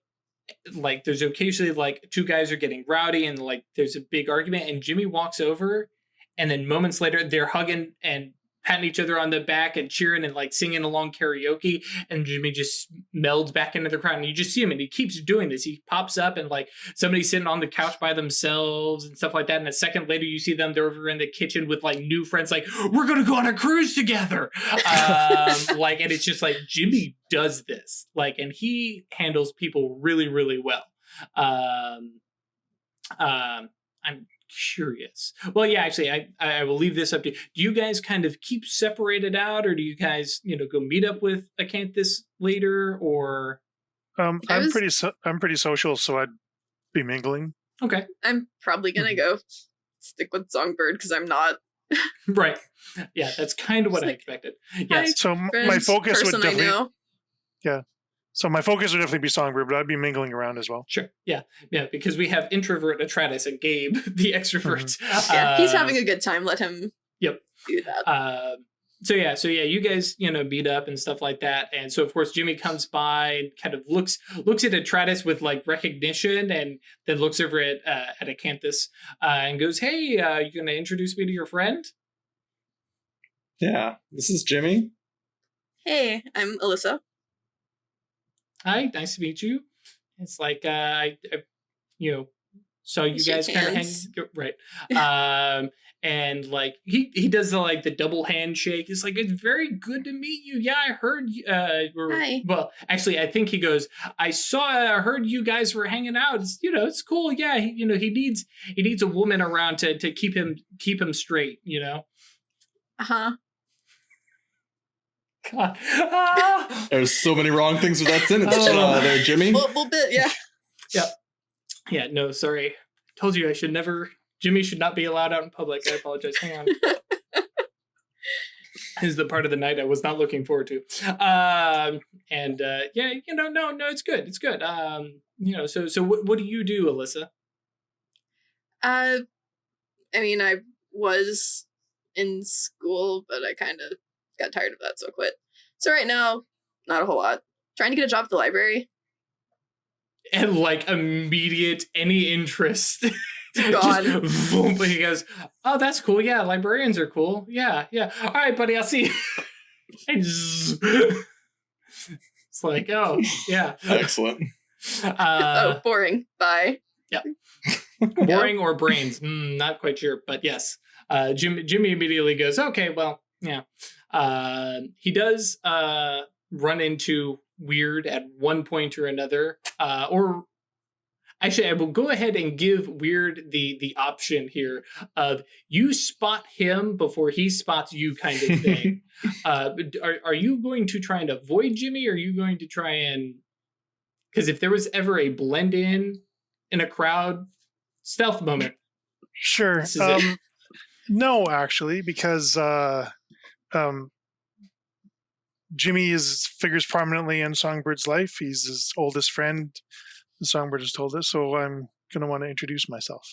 there's occasionally like two guys are getting rowdy and like there's a big argument and Jimmy walks over and then moments later they're hugging and patting each other on the back and cheering and like singing along karaoke, and Jimmy just melds back into the crowd, and you just see him, and he keeps doing this. He pops up and like somebody's sitting on the couch by themselves and stuff like that, and a second later you see them, they're over in the kitchen with like new friends, like, we're gonna go on a cruise together. Like, and it's just like Jimmy does this, like, and he handles people really, really well. I'm curious. Well, yeah, actually, I will leave this up to you. Do you guys kind of keep separated out, or do you guys, go meet up with Acanthis later, or? I'm pretty social, so I'd be mingling. Okay. I'm probably gonna go stick with Songbird because I'm not. Right. Yeah, that's kind of what I expected. Yes. So my focus would definitely. Yeah. So my focus would definitely be Songbird, but I'd be mingling around as well. Sure. Yeah. Yeah. Because we have introvert Atratus and Gabe, the extrovert. Yeah, he's having a good time. Let him. Yep. Do that. So yeah, you guys, beat up and stuff like that, and so of course Jimmy comes by and kind of looks at Atratus with like recognition, and then looks over at Acanthis and goes, "Hey, you gonna introduce me to your friend?" Yeah, this is Jimmy. Hey, I'm Alyssa. Hi, nice to meet you. It's like I so you guys kind of hang right. And like he does the double handshake. It's like, it's very good to meet you. Yeah, I heard Hi. Well, actually I think he goes, I heard you guys were hanging out. It's, it's cool. Yeah, he needs a woman around to keep him straight, Uh-huh. God. There's so many wrong things with that sentence there, Jimmy. A little bit, yeah. Yep. Yeah, no, sorry. Told you Jimmy should not be allowed out in public. I apologize. Hang on. This is the part of the night I was not looking forward to. No, it's good. It's good. So what do you do, Alyssa? I mean, I was in school, but I kind of got tired of that, so I quit. So right now, not a whole lot. Trying to get a job at the library. And like immediate any interest. Gone. Just, boom, he goes, oh, that's cool. Yeah, librarians are cool. Yeah. All right, buddy, I'll see you. It's like, oh, yeah. Excellent. Boring. Bye. Yeah. Boring or brains? Not quite sure, but yes. Jimmy immediately goes, okay, well, yeah. He does run into Weird at one point or another, or actually I will go ahead and give Weird the option here of you spot him before he spots you kind of thing. Are you going to try and avoid Jimmy, or are you going to try and, because if there was ever a blend in a crowd stealth moment, sure. No, actually, because Jimmy figures prominently in Songbird's life. He's his oldest friend, the Songbird has told us, so I'm going to want to introduce myself.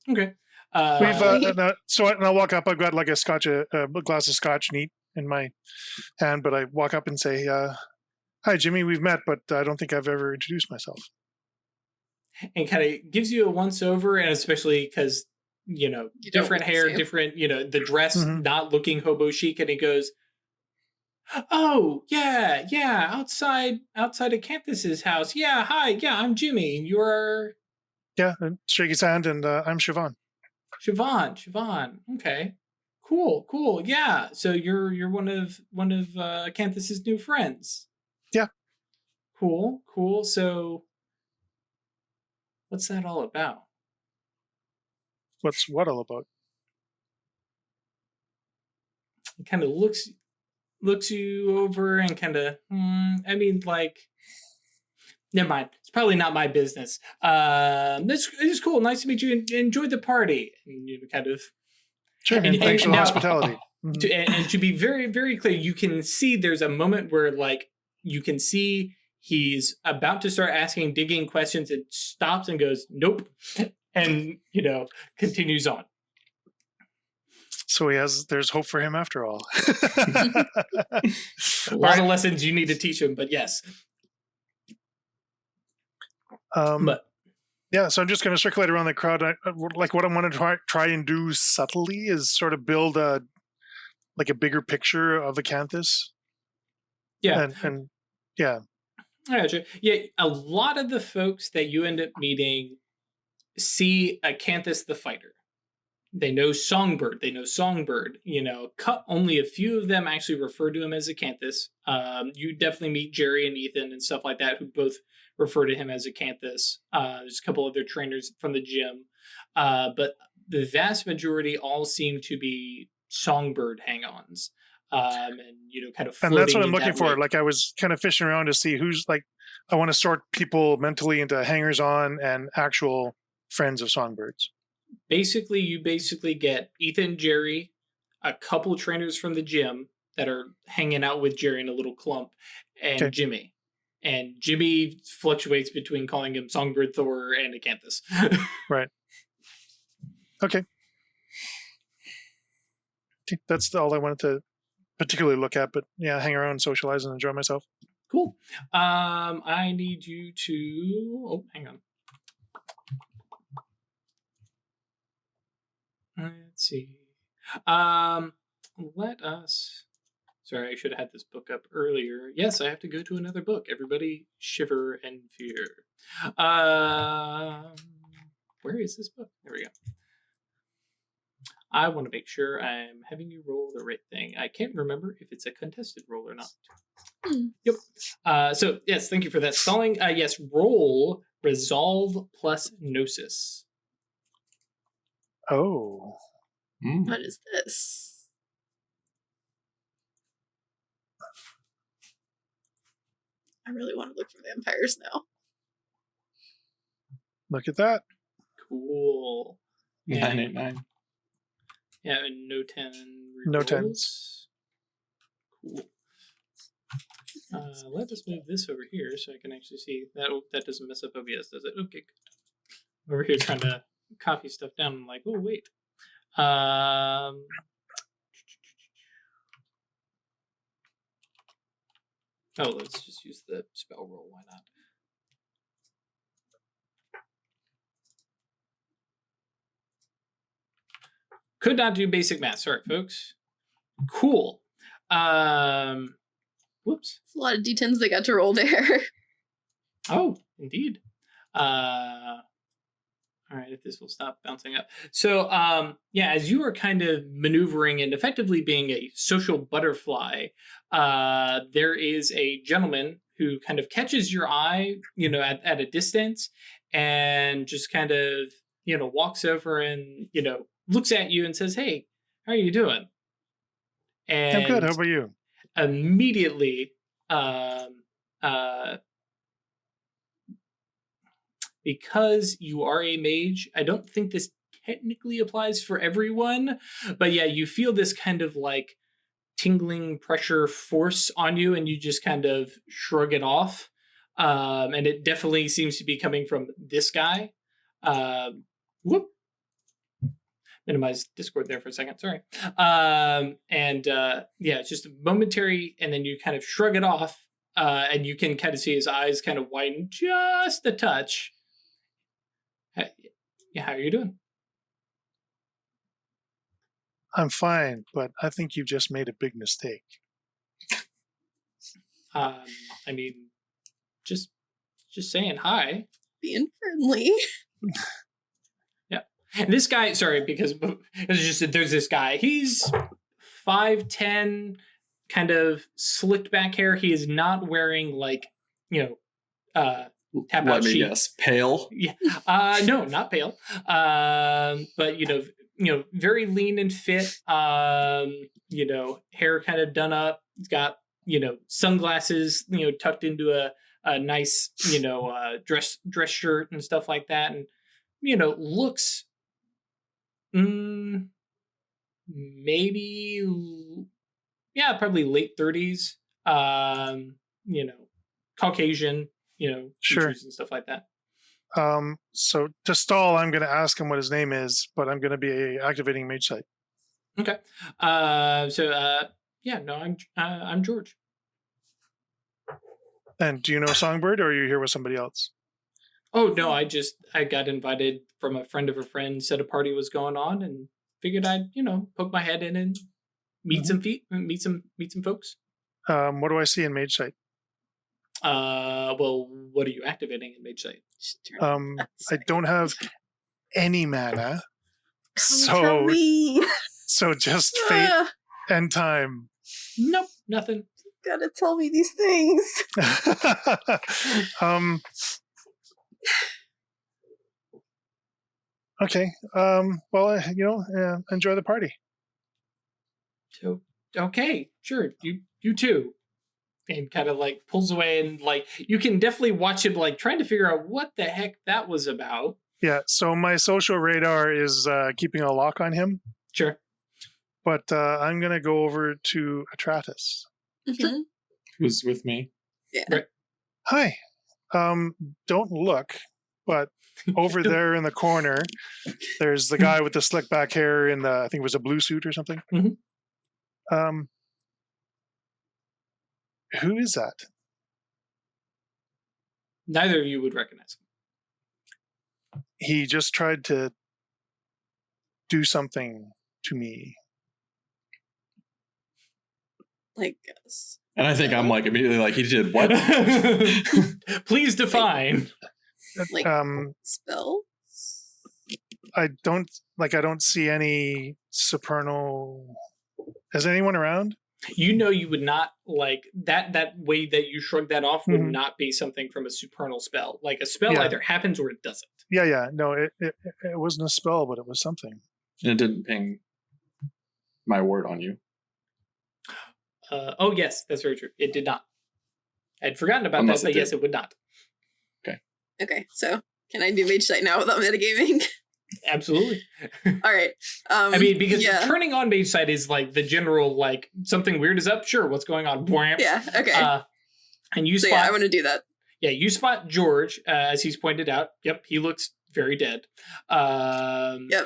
Okay. So I'll walk up. I've got like a glass of scotch neat in my hand, but I walk up and say, hi, Jimmy, we've met, but I don't think I've ever introduced myself. And kind of gives you a once over, and especially because, different hair, different, the dress, not looking hobo chic, and he goes, oh, yeah, outside Acanthis's house. Yeah, hi, yeah, I'm Jimmy, and you're... Yeah, shake his hand, and I'm Siobhan. Siobhan, okay. Cool, yeah. So you're one of Acanthis's new friends. Yeah. Cool. So what's that all about? What's what all about? It kind of looks you over and kind of, never mind. It's probably not my business. This is cool. Nice to meet you. Enjoy the party. And you kind of... Sure, and thanks for the hospitality. And to be very, very clear, you can see there's a moment where, like, you can see he's about to start asking digging questions and stops and goes, nope. And, continues on. So there's hope for him after all. A lot of lessons you need to teach him, but yes. Yeah, so I'm just going to circulate around the crowd. What I want to try and do subtly is sort of build a like a bigger picture of Acanthis. Yeah. And yeah. I gotcha. Yeah, a lot of the folks that you end up meeting see Acanthis the fighter. They know Songbird. Only a few of them actually refer to him as Acanthis. You definitely meet Jerry and Ethan and stuff like that, who both refer to him as Acanthis. There's a couple other trainers from the gym. But the vast majority all seem to be Songbird hang-ons. And kind of And that's what I'm floating in looking that for. wake. Like I was kind of fishing around to see who's like, I want to sort people mentally into hangers on and actual friends of Songbirds. You basically get Ethan, Jerry, a couple trainers from the gym that are hanging out with Jerry in a little clump, and Okay. Jimmy. And Jimmy fluctuates between calling him Songbird, Thor, and Acanthis. Right. Okay. That's all I wanted to particularly look at, but yeah, hang around, socialize, and enjoy myself. Cool. I need you to... Oh, hang on. Let's see. Let us... Sorry, I should have had this book up earlier. Yes, I have to go to another book. Everybody shiver and fear. Where is this book? There we go. I want to make sure I'm having you roll the right thing. I can't remember if it's a contested roll or not. Yep. So, yes, thank you for that stalling. Yes, roll Resolve plus Gnosis. Oh. What is this? I really want to look for vampires now. Look at that. Cool. 989. Yeah, and no 10 No rerolls. 10s. Cool. Let us move this over here so I can actually see that. Oh, that doesn't mess up OBS, does it? Okay, good. Over here trying to copy stuff down. I'm like, oh wait. Let's just use the spell roll. Why not? Could not do basic math. Sorry, folks. Cool. Whoops. It's a lot of D10s they got to roll there. Oh, indeed. All right, if this will stop bouncing up. So, as you are kind of maneuvering and effectively being a social butterfly, there is a gentleman who kind of catches your eye, at a distance, and just kind of, walks over and, looks at you and says, "Hey, how are you doing?" And I'm good. How about you? Immediately, because you are a mage, I don't think this technically applies for everyone, but yeah, you feel this kind of like tingling pressure force on you, and you just kind of shrug it off. And it definitely seems to be coming from this guy. Whoop. Minimize Discord there for a second. Sorry. It's just a momentary, and then you kind of shrug it off, and you can kind of see his eyes kind of widen just a touch. How are you doing? I'm fine, but I think you've just made a big mistake. Just saying hi. Being friendly. Yeah. And this guy, sorry, because it's just there's this guy. He's 5'10", kind of slicked back hair. He is not wearing tap Let out me sheet. guess. Pale? Yeah. No, not pale. But very lean and fit. Hair kind of done up. He's got, sunglasses, tucked into a nice, dress shirt and stuff like that. And, looks maybe, probably late 30s. Caucasian, Sure. features and stuff like that. So to stall, I'm going to ask him what his name is, but I'm going to be activating mage sight. Okay. I'm George. And do you know Songbird, or are you here with somebody else? Oh no, I got invited from a friend of a friend. Said a party was going on, and figured I'd poke my head in and meet some folks. What do I see in Mage Sight? Well, what are you activating in Mage Sight? I don't have any mana, Tell me. so just fate and time. Nope, nothing. Gotta tell me these things. Okay. Well, enjoy the party. So, okay, sure. You too. And kind of like pulls away, and like you can definitely watch him like trying to figure out what the heck that was about. Yeah. So my social radar is keeping a lock on him. Sure. But I'm gonna go over to Acanthis. Mm-hmm. Who's with me? Yeah. Right. Hi. Don't look, but over there in the corner, there's the guy with the slick back hair in the, I think it was a blue suit or something. Mm-hmm. Who is that? Neither of you would recognize him. He just tried to do something to me. Like us. And I think I'm like immediately like, he did what? Please define. Like spells? I don't see any supernal. Is anyone around? You would not like that way that you shrug that off would Mhm. not be something from a supernal spell. Like a spell Yeah. either happens or it doesn't. Yeah. No, it wasn't a spell, but it was something. And it didn't ping my word on you. Oh yes, that's very true. It did not. I'd forgotten about Unless that, it but yes, did. it would not. Okay, so can I do Mage Sight now without metagaming? Absolutely. All right. I mean, because yeah. turning on Mage Sight is like the general, like something weird is up. Sure, what's going on? Wham. Yeah. Okay. And you so spot. yeah, I want to do that. Yeah, you spot George, as he's pointed out. Yep, he looks very dead. Yep.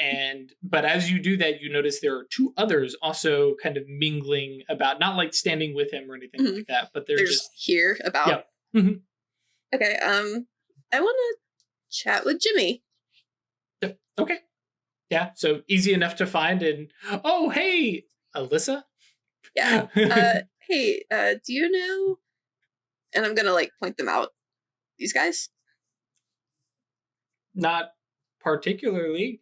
But as you do that, you notice there are two others also kind of mingling about, not like standing with him or anything Mhm. like that, but they're They're just just here about. Yep. Mhm. Okay. I want to chat with Jimmy. Okay. Yeah, so easy enough to find. And oh, hey, Alyssa. Yeah. Hey, do you know? And I'm gonna like point them out. These guys. Not particularly.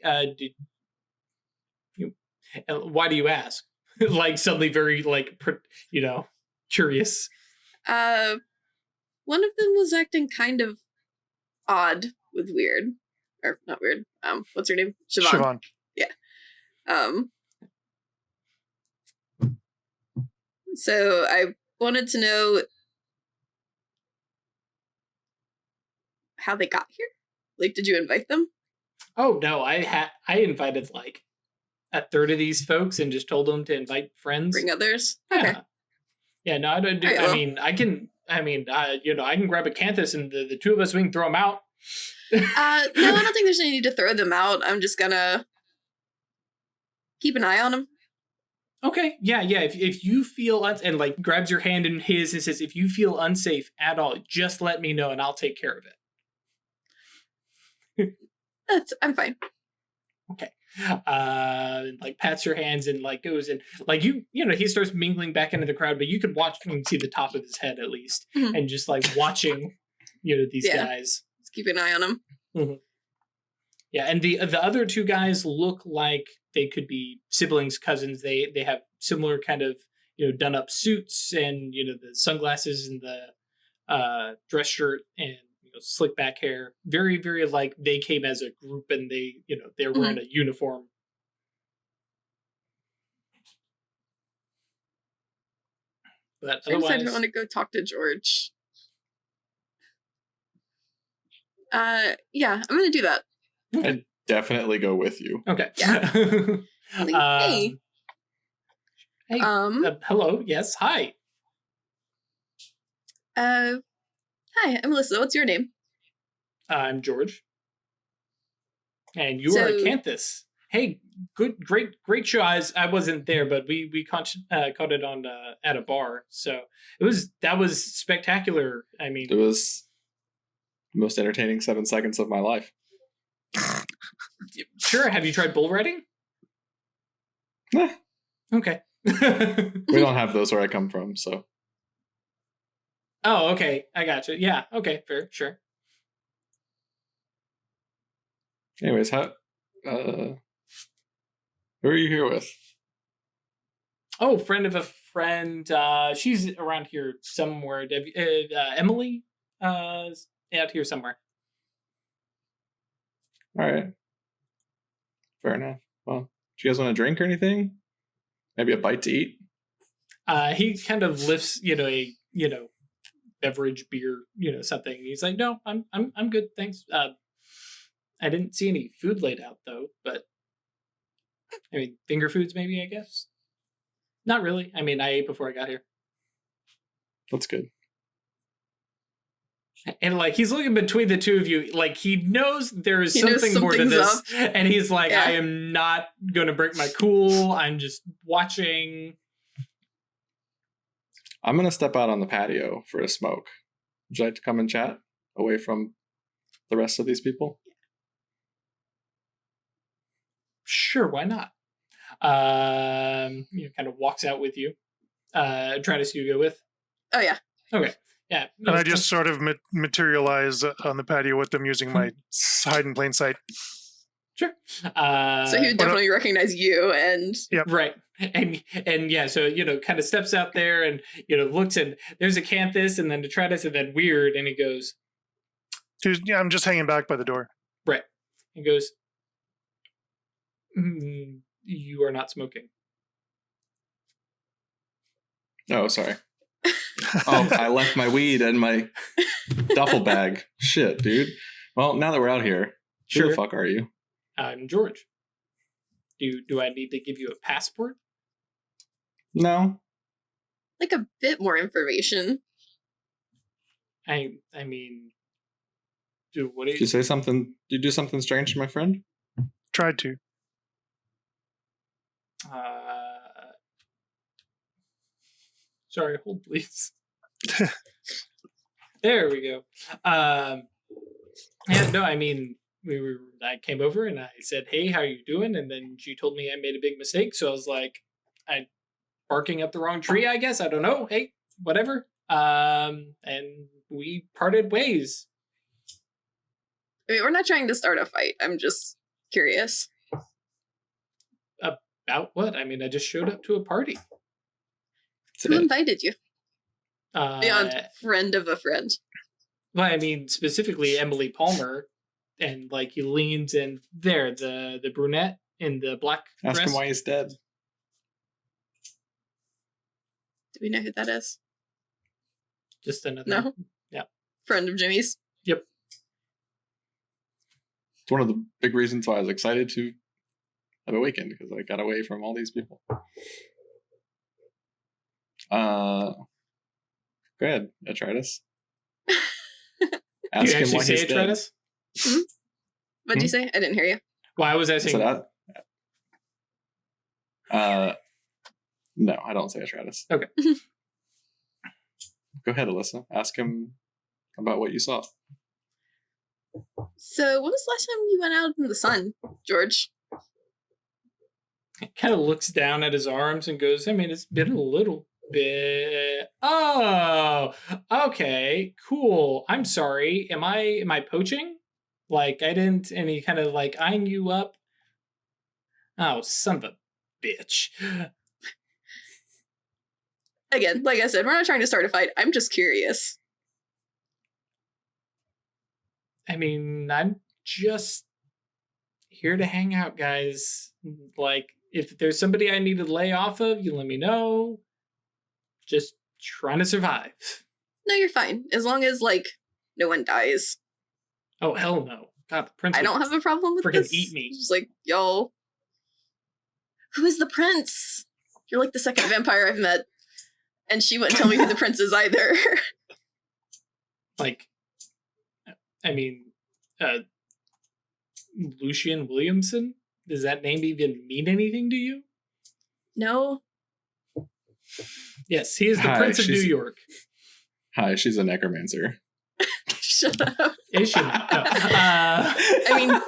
Why do you ask? Like suddenly very like curious. One of them was acting kind of odd with weird, or not weird. What's her name? Siobhan. Siobhan. So I wanted to know how they got here. Like, did you invite them? Oh no, I invited like a third of these folks and just told them to invite friends. Bring others? Yeah. Okay. Yeah, no, I don't do. All right, I well. mean, I can. I mean, I can grab Acanthis and the two of us, we can throw them out. No, I don't think there's any need to throw them out. I'm just gonna keep an eye on them. Okay, yeah. If you feel and like grabs your hand in his and says, if you feel unsafe at all, just let me know and I'll take care of it. I'm fine. Okay. And like pats your hands and like goes and like he starts mingling back into the crowd, but you could watch him see the top of his head at least, Mhm. and just like watching these Yeah. guys. Let's keep an eye on them. Yeah, and the other two guys look like they could be siblings, cousins. They have similar kind of done up suits and the sunglasses and the dress shirt and slick back hair. Very, very like they came as a group and they're wearing a uniform. But I decided I otherwise, want to go talk to George. Yeah, I'm gonna do that. I'd definitely go with you. okay. Yeah. Hey. Hey. Hello. Yes. Hi. Hi, I'm Alyssa. What's your name? I'm George. And you are So- Acanthis. Hey, great show. I wasn't there, but we caught it on at a bar. So that was spectacular. I mean, It was the most entertaining 7 seconds of my life. sure. Have you tried bull riding? Eh. Okay. We don't have those where I come from, so. Oh, okay. I gotcha. Yeah. Okay. Fair. Sure. Anyways, who are you here with? Oh, friend of a friend. She's around here somewhere. Emily. Out here somewhere. All right. Fair enough. Well, do you guys want a drink or anything? Maybe a bite to eat? He kind of lifts, a beverage, beer, something. He's like, no, I'm good, thanks. I didn't see any food laid out though, but I mean, finger foods maybe, I guess. Not really. I mean, I ate before I got here. That's good. And like he's looking between the two of you, like he knows there is something more to this, and he's like, I am not going to break my cool. I'm just watching. I'm going to step out on the patio for a smoke. Would you like to come and chat away from the rest of these people? Sure, why not? Kind of walks out with you. Travis, you go with? Oh yeah. Okay. Yeah. And I just sort of materialize on the patio with them using my hide in plain sight. Sure. So he would definitely recognize you and... Yep. Right. And yeah, so, kind of steps out there and, looks and there's Acanthis and then Detritus and then Weird and he goes... Yeah, I'm just hanging back by the door. Right. He goes, you are not smoking. Oh, sorry. Oh, I left my weed in my duffel bag. Shit, dude. Well, now that we're out here, who the fuck are you? I'm George. Do I need to give you a passport? No. Like a bit more information. I mean, what Did you say something? Did you do something strange to my friend? Tried to. Sorry, hold please. There we go. Yeah, no, I mean, I came over and I said, hey, how are you doing? And then she told me I made a big mistake. So I was like, I barking up the wrong tree, I guess. I don't know. Hey, whatever. And we parted ways. I mean, we're not trying to start a fight. I'm just curious. About what? I mean, I just showed up to a party. Who invited you? Beyond friend of a friend. Well, I mean, specifically Emily Palmer. And like he leans in there, the brunette in the black dress. Ask him why he's dead. Do we know who that is? Just another. No. Yeah. Friend of Jimmy's. Yep. It's one of the big reasons why I was excited to have a weekend because I got away from all these people. Go ahead, Detritus. Ask him why he's dead. Mm-hmm. What'd you say? I didn't hear you. Why was I saying that? No, I don't say Detritus. Okay. Go ahead, Alyssa. Ask him about what you saw. So, when was the last time you went out in the sun, George? He kind of looks down at his arms and goes, I mean, it's been a little bit. Oh, okay, cool. I'm sorry. Am I poaching? Like, I didn't, and he kind of like eyeing you up. Oh, son of a bitch. Again, like I said, we're not trying to start a fight. I'm just curious. I mean, I'm just here to hang out, guys. Like, if there's somebody I need to lay off of, you let me know. Just trying to survive. No, you're fine. As long as, like, no one dies. Oh, hell no. God, the prince. I don't have a problem with this. Eat me. Just like, y'all. Who is the prince? You're like the second vampire I've met. And she wouldn't tell me who the prince is either. Like, I mean, Lucian Williamson? Does that name even mean anything to you? No. Yes, he is the Prince of New York. Hi, she's a necromancer. Shut up. Is she? No. I mean,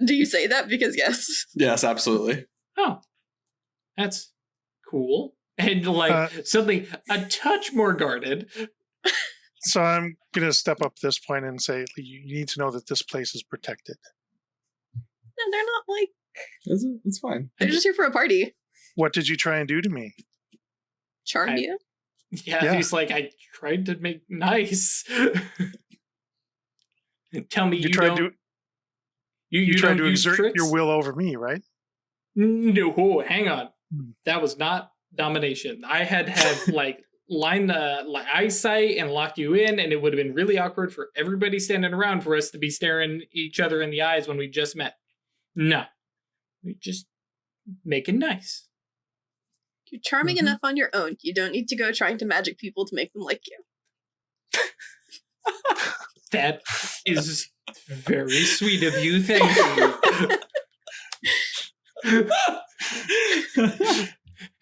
do you say that? Because yes. Yes, absolutely. Oh, that's cool and like something a touch more guarded. So I'm going to step up this point and say, you need to know that this place is protected. No, they're not like, It's fine. they're just here for a party. What did you try and do to me? Charm you? Yeah, he's like, I tried to make nice. Tell me you tried don't. to you tried don't to use exert tricks? your will over me, right? No, hang on. That was not domination. I had like line like eyesight and locked you in, and it would have been really awkward for everybody standing around for us to be staring each other in the eyes when we just met. No, we just making nice. You're charming enough on your own. You don't need to go trying to magic people to make them like you. That is very sweet of you. Thank you.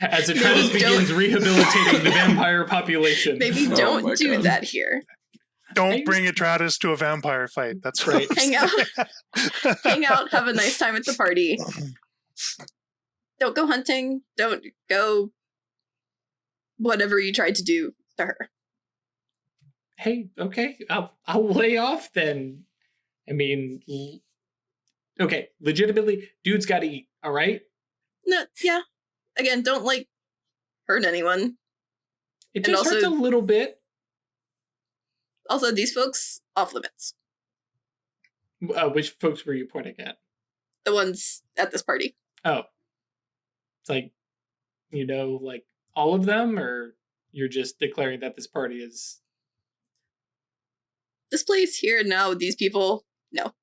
As Acanthis begins rehabilitating the vampire population. Maybe don't do that here. Don't bring Acanthis to a vampire fight. That's right. Hang out, have a nice time at the party. Don't go hunting. Don't go whatever you tried to do to her. Hey, okay, I'll lay off then. I mean, okay, legitimately, dude's got to eat. All right. No, yeah. Again, don't like hurt anyone. It just hurts a little bit. Also, these folks off limits. Which folks were you pointing at? The ones at this party. Oh, it's like, like all of them, or you're just declaring that this party is. This place here now, these people, no.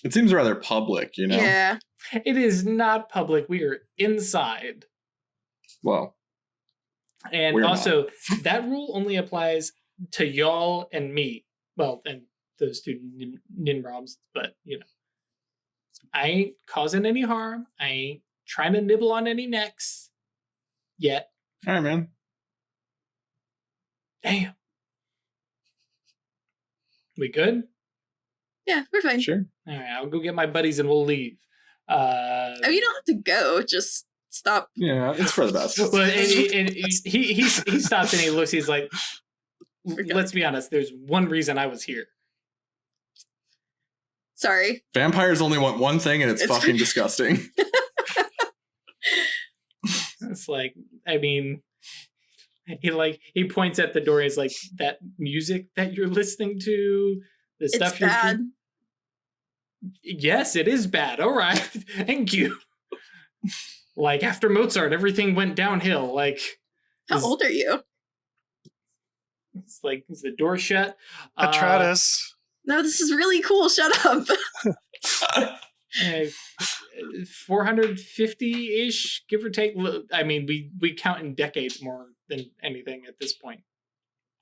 It seems rather public, Yeah. It is not public. We are inside. Well. And also, that rule only applies to y'all and me. Well, and those two Ninroms, but, I ain't causing any harm. I ain't trying to nibble on any necks yet. All right, man. Damn. We good? Yeah, we're fine. Sure. All right, I'll go get my buddies and we'll leave. You don't have to go. Just stop. Yeah, it's for the best. Well, and he stops and he looks. He's like, let's be honest. There's one reason I was here. Sorry. Vampires only want one thing, and it's fucking disgusting. It's like, I mean, he points at the door. He's like, that music that you're listening to, the stuff it's bad. Yes, it is bad. All right, thank you. Like after Mozart, everything went downhill. Like, how old are you? It's like, is the door shut? Acanthis. No, this is really cool. Shut up. 450-ish, give or take. I mean, we count in decades more than anything at this point.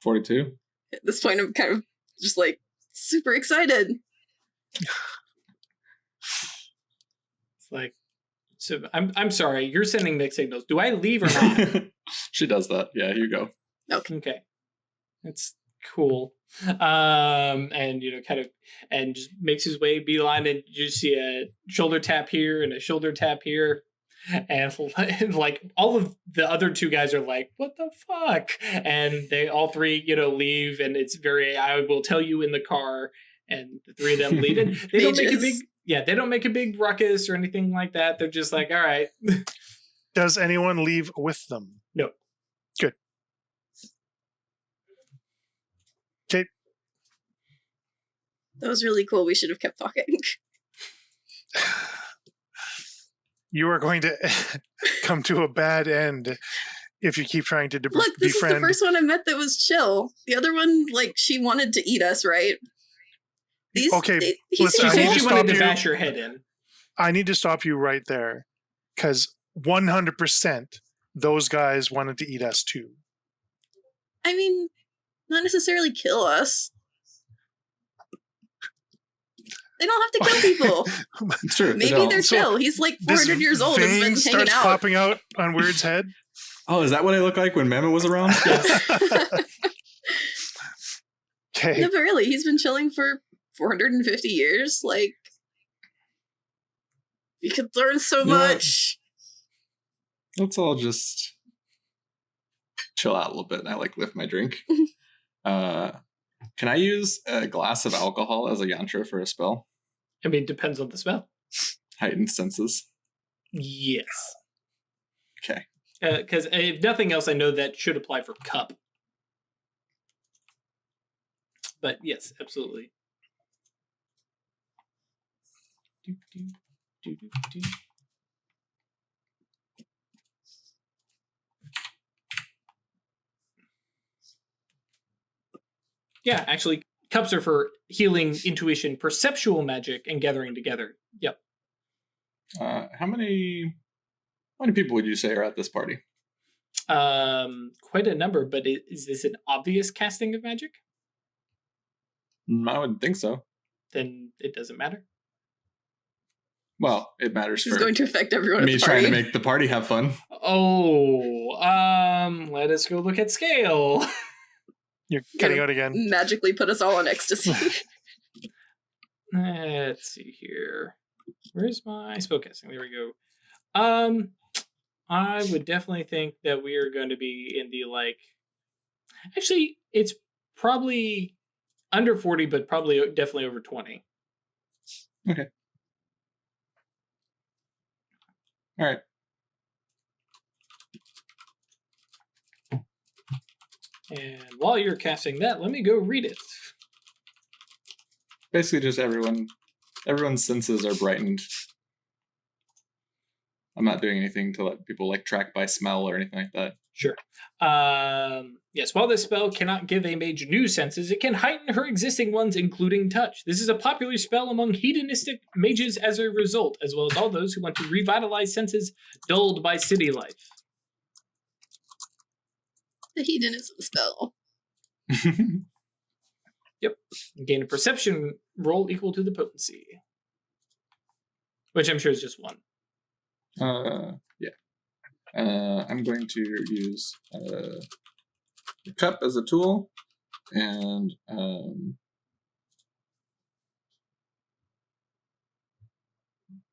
42. At this point, I'm kind of just like super excited. It's like, so I'm sorry, you're sending mixed signals. Do I leave or not? She does that. Yeah, here you go. Okay. That's cool. And kind of, and just makes his way beeline, and you see a shoulder tap here and a shoulder tap here, and like all of the other two guys are like, what the fuck? And they all three leave, and it's very, I will tell you in the car, and the three of them leave, and they don't make a big ruckus or anything like that. They're just like, all right. Does anyone leave with them? No. Good. Okay. That was really cool. We should have kept talking. You are going to come to a bad end if you keep trying to Look, this is the first one I met that was chill. The other one, like, she wanted to eat us, right? Listen, she wanted to bash your head in. I need to stop you right there, because 100% those guys wanted to eat us too. I mean, not necessarily kill us. They don't have to kill people. It's true. Maybe they're chill. He's like 400 years old and been hanging out. Popping out on Weird's head. Oh, is that what I look like when Mama was around? Yes. Okay. No, but really, he's been chilling for 450 years. Like, you could learn so much. Let's all just chill out a little bit, and I like lift my drink. Can I use a glass of alcohol as a yantra for a spell? I mean, it depends on the spell. Heightened senses. Yes. Okay. Because if nothing else, I know that should apply for cup. But yes, absolutely. Yeah, actually, cups are for healing, intuition, perceptual magic, and gathering together. Yep. How many people would you say are at this party? Quite a number, but is this an obvious casting of magic? I wouldn't think so. Then it doesn't matter. Well, it matters It's for going to affect everyone. me at the trying to party. make the party have fun. Oh, let us go look at scale. You're cutting out again. Magically put us all on ecstasy. Let's see here. Where's my spellcasting? There we go. I would definitely think that we are going to be in the actually, it's probably under 40, but probably definitely over 20. Okay. All right. And while you're casting that, let me go read it. Basically, just everyone's senses are brightened. I'm not doing anything to let people track by smell or anything like that. Sure. Yes, while this spell cannot give a mage new senses, it can heighten her existing ones, including touch. This is a popular spell among hedonistic mages as a result, as well as all those who want to revitalize senses dulled by city life. The hedonism spell. Yep. Gain a perception roll equal to the potency. Which I'm sure is just one. Yeah. I'm going to use the cup as a tool, and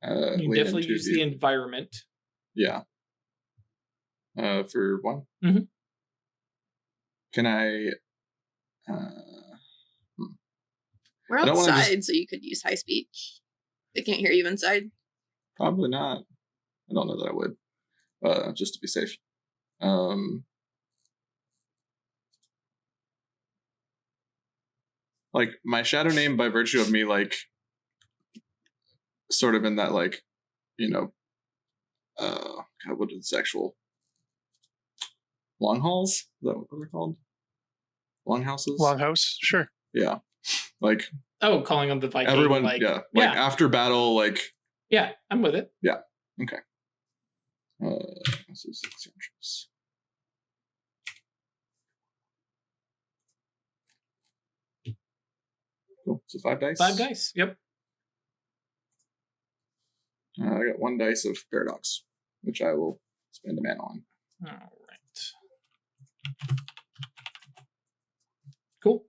You definitely use the environment. Yeah. For one. Mm-hmm. Can I? We're I don't wanna outside, so you could use high speech. They can't hear you inside. Probably not. I don't know that I would. Just to be safe. My shadow name, by virtue of me, sort of in that, God, what is actual long halls? Is that what they're called? Longhouses? Longhouse, sure. Yeah. Calling on the Viking. Everyone, after battle, Yeah, I'm with it. Yeah. Okay. So 6 inches. Cool. So 5 dice. 5 dice. Yep. I got 1 dice of paradox, which I will spend a mana on. All right. Cool.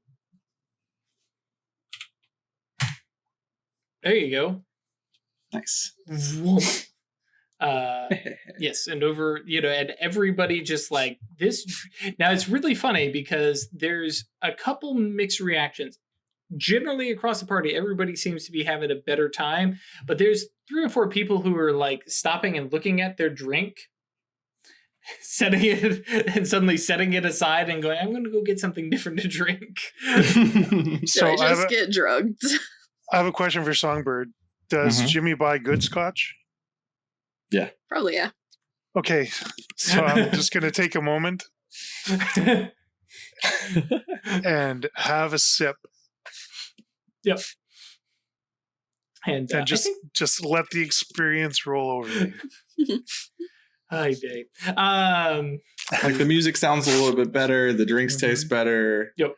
There you go. Nice. Yes, and over, and everybody just this. Now it's really funny because there's a couple mixed reactions. Generally across the party, everybody seems to be having a better time, but there's 3 or 4 people who are stopping and looking at their drink, setting it, and suddenly setting it aside and going, I'm going to go get something different to drink. So I just get drugged. I have a question for Songbird. Does Jimmy buy good scotch? Yeah. Probably, yeah. Okay, so I'm just going to take a moment and have a sip. Yep. And just let the experience roll over me. Hi, Dave. The music sounds a little bit better. The drinks taste better. Yep.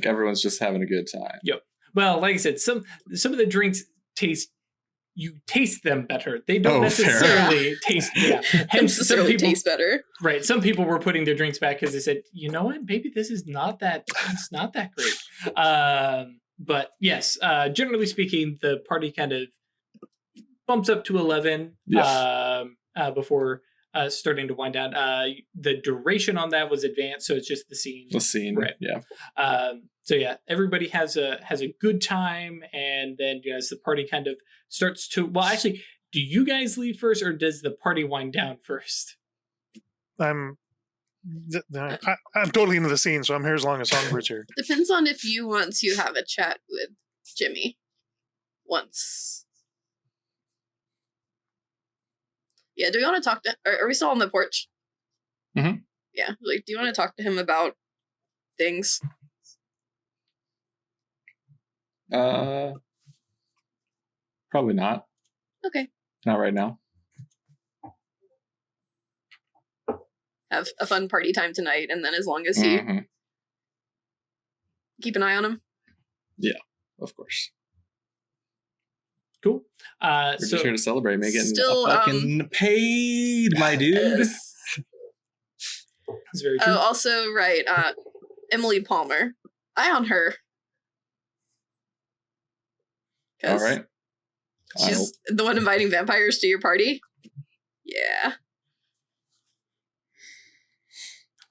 Everyone's just having a good time. Yep. Well, like I said, some of the drinks you taste them better. They don't necessarily taste. Yeah. Hence, some people taste better. Right. Some people were putting their drinks back because they said, you know what, maybe this is not that. It's not that great. But yes, generally speaking, the party kind of bumps up to 11 before starting to wind down. The duration on that was advanced, so it's just the scene. The scene, right? Yeah. So yeah, everybody has a good time, and then as the party kind of starts to. Well, actually, do you guys leave first, or does the party wind down first? I'm totally into the scene, so I'm here as long as Songbird's here. Depends on if you want to have a chat with Jimmy once. Yeah, do we want to talk to... Are we still on the porch? Mm-hmm. Yeah, like, do you want to talk to him about things? Probably not. Okay. Not right now. Have a fun party time tonight, and then as long as he... Mm-hmm. Keep an eye on him? Yeah, of course. Cool. We're just here to celebrate me getting still, fucking paid, my dude. Yes. That's very true. Oh, also, right, Emily Palmer. Eye on her. All right. She's the one inviting vampires to your party? Yeah.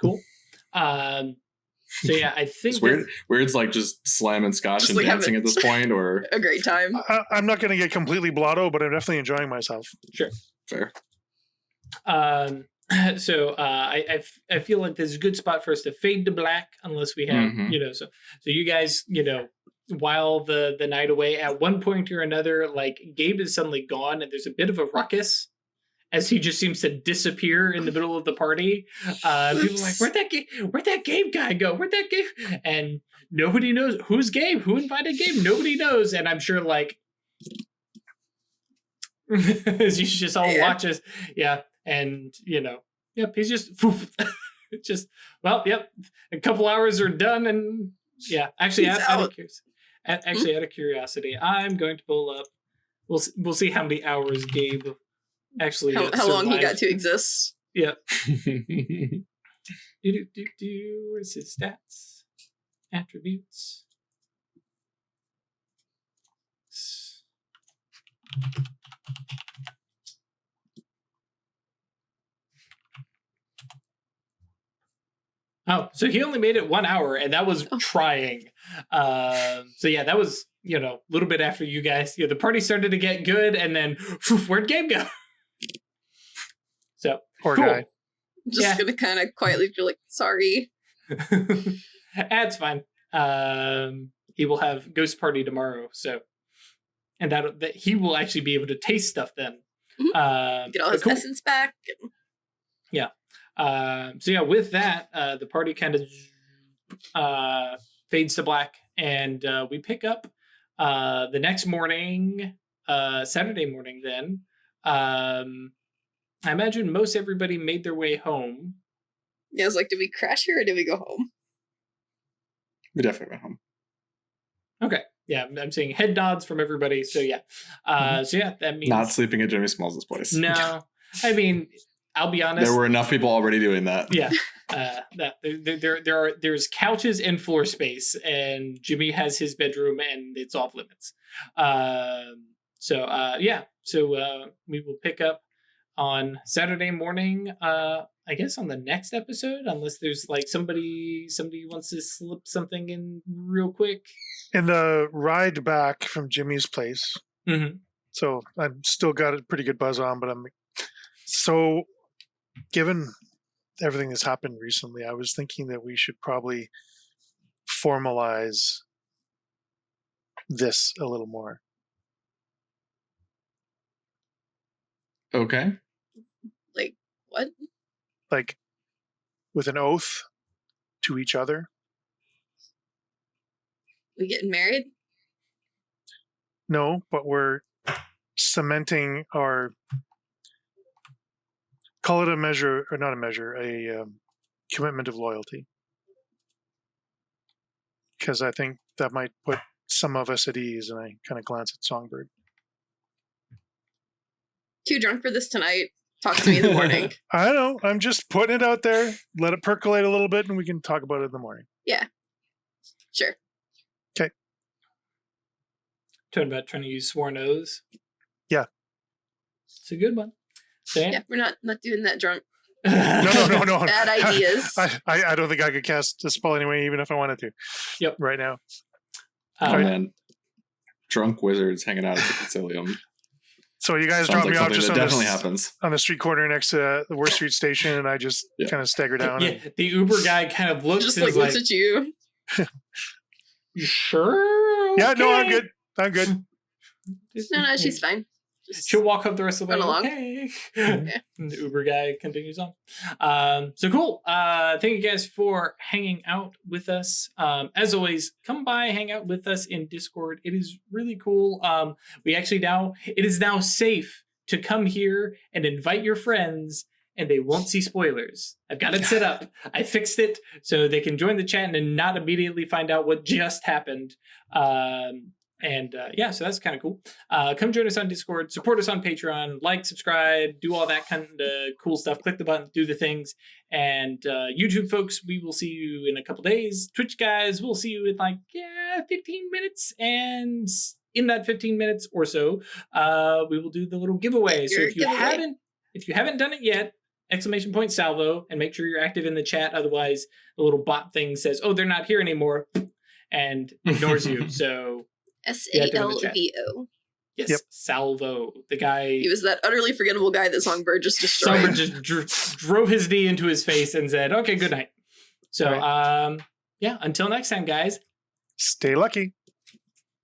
Cool. So yeah, I think It's weird. Weird's like just slamming scotch Just and like dancing at this point, or A great time. I'm not going to get completely blotto, but I'm definitely enjoying myself. fair. So I feel like this is a good spot for us to fade to black, unless we have so you guys while the night away, at one point or another, like Gabe is suddenly gone, and there's a bit of a ruckus as he just seems to disappear in the middle of the party. People are like, where'd that Gabe guy go? Where'd that Gabe? And nobody knows who's Gabe. Who invited Gabe? Nobody knows. And I'm sure like as you just all watch us, and yep, he's just just a couple hours are done, and actually out of curiosity, I'm going to pull up. We'll see how many hours Gabe actually how long he got to exist. Yeah. Where's his stats? Attributes. Oh, so he only made it 1 hour, and that was trying. So yeah, that was a little bit after you guys. The party started to get good, and then where'd Gabe go? So Poor cool. guy. Just gonna kind of quietly be like, sorry. That's fine. He will have Ghost Party tomorrow, so and that he will actually be able to taste stuff then. Get all his essence back. Yeah. So with that, the party kind of fades to black, and we pick up the next morning, Saturday morning. Then I imagine most everybody made their way home. Yeah, I was like, did we crash here or did we go home? We definitely went home. Okay. Yeah, I'm seeing head nods from everybody. So yeah. That means not sleeping at Jimmy Smalls' place. No. I mean, I'll be honest. There were enough people already doing that. Yeah. There's couches and floor space, and Jimmy has his bedroom, and it's off limits. So we will pick up on Saturday morning, I guess on the next episode, unless there's like somebody wants to slip something in real quick. In the ride back from Jimmy's place. Mm-hmm. So I've still got a pretty good buzz on, but so given everything that's happened recently, I was thinking that we should probably formalize this a little more. Okay. Like, what? Like, with an oath to each other. We getting married? No, but we're cementing our, call it a measure, or not a measure, a commitment of loyalty. Because I think that might put some of us at ease, and I kind of glance at Songbird. Too drunk for this tonight. Talk to me in the morning. I know. I'm just putting it out there. Let it percolate a little bit, and we can talk about it in the morning. Yeah. Sure. Okay. Talking about trying to use sworn oaths. Yeah. It's a good one. Dan? Yeah, we're not doing that drunk. No. Bad ideas. I don't think I could cast a spell anyway, even if I wanted to. Yep. Right now. Oh man, drunk wizards hanging out at the concilium. So you guys Sounds drop like me off something just that on definitely this, happens. on the street corner next to the Worst Street station, and I just kind of stagger down. Yeah, the Uber guy kind of looks Just and like is looks like, at you. you sure? Yeah, no, I'm Okay." good. I'm good. No, she's fine. She'll walk up the rest of the way. Run along. Okay. Yeah. And the Uber guy continues on. So cool. Thank you guys for hanging out with us. As always, come by, hang out with us in Discord. It is really cool. It is now safe to come here and invite your friends, and they won't see spoilers. I've got it set up. I fixed it so they can join the chat and not immediately find out what just happened. So that's kind of cool. Come join us on Discord, support us on Patreon, like, subscribe, do all that kind of cool stuff. Click the button, do the things. And YouTube folks, we will see you in a couple days. Twitch guys, we'll see you in 15 minutes. And in that 15 minutes or so, we will do the little giveaway. So if you haven't done it yet, ! Salvo, and make sure you're active in the chat. Otherwise, the little bot thing says, "Oh, they're not here anymore," and ignores you. So SALVO. yes, Yep. Salvo, the guy. He was that utterly forgettable guy that Songbird just destroyed. Songbird just drove his knee into his face and said, "Okay, good night." So, Right. until next time, guys. Stay lucky.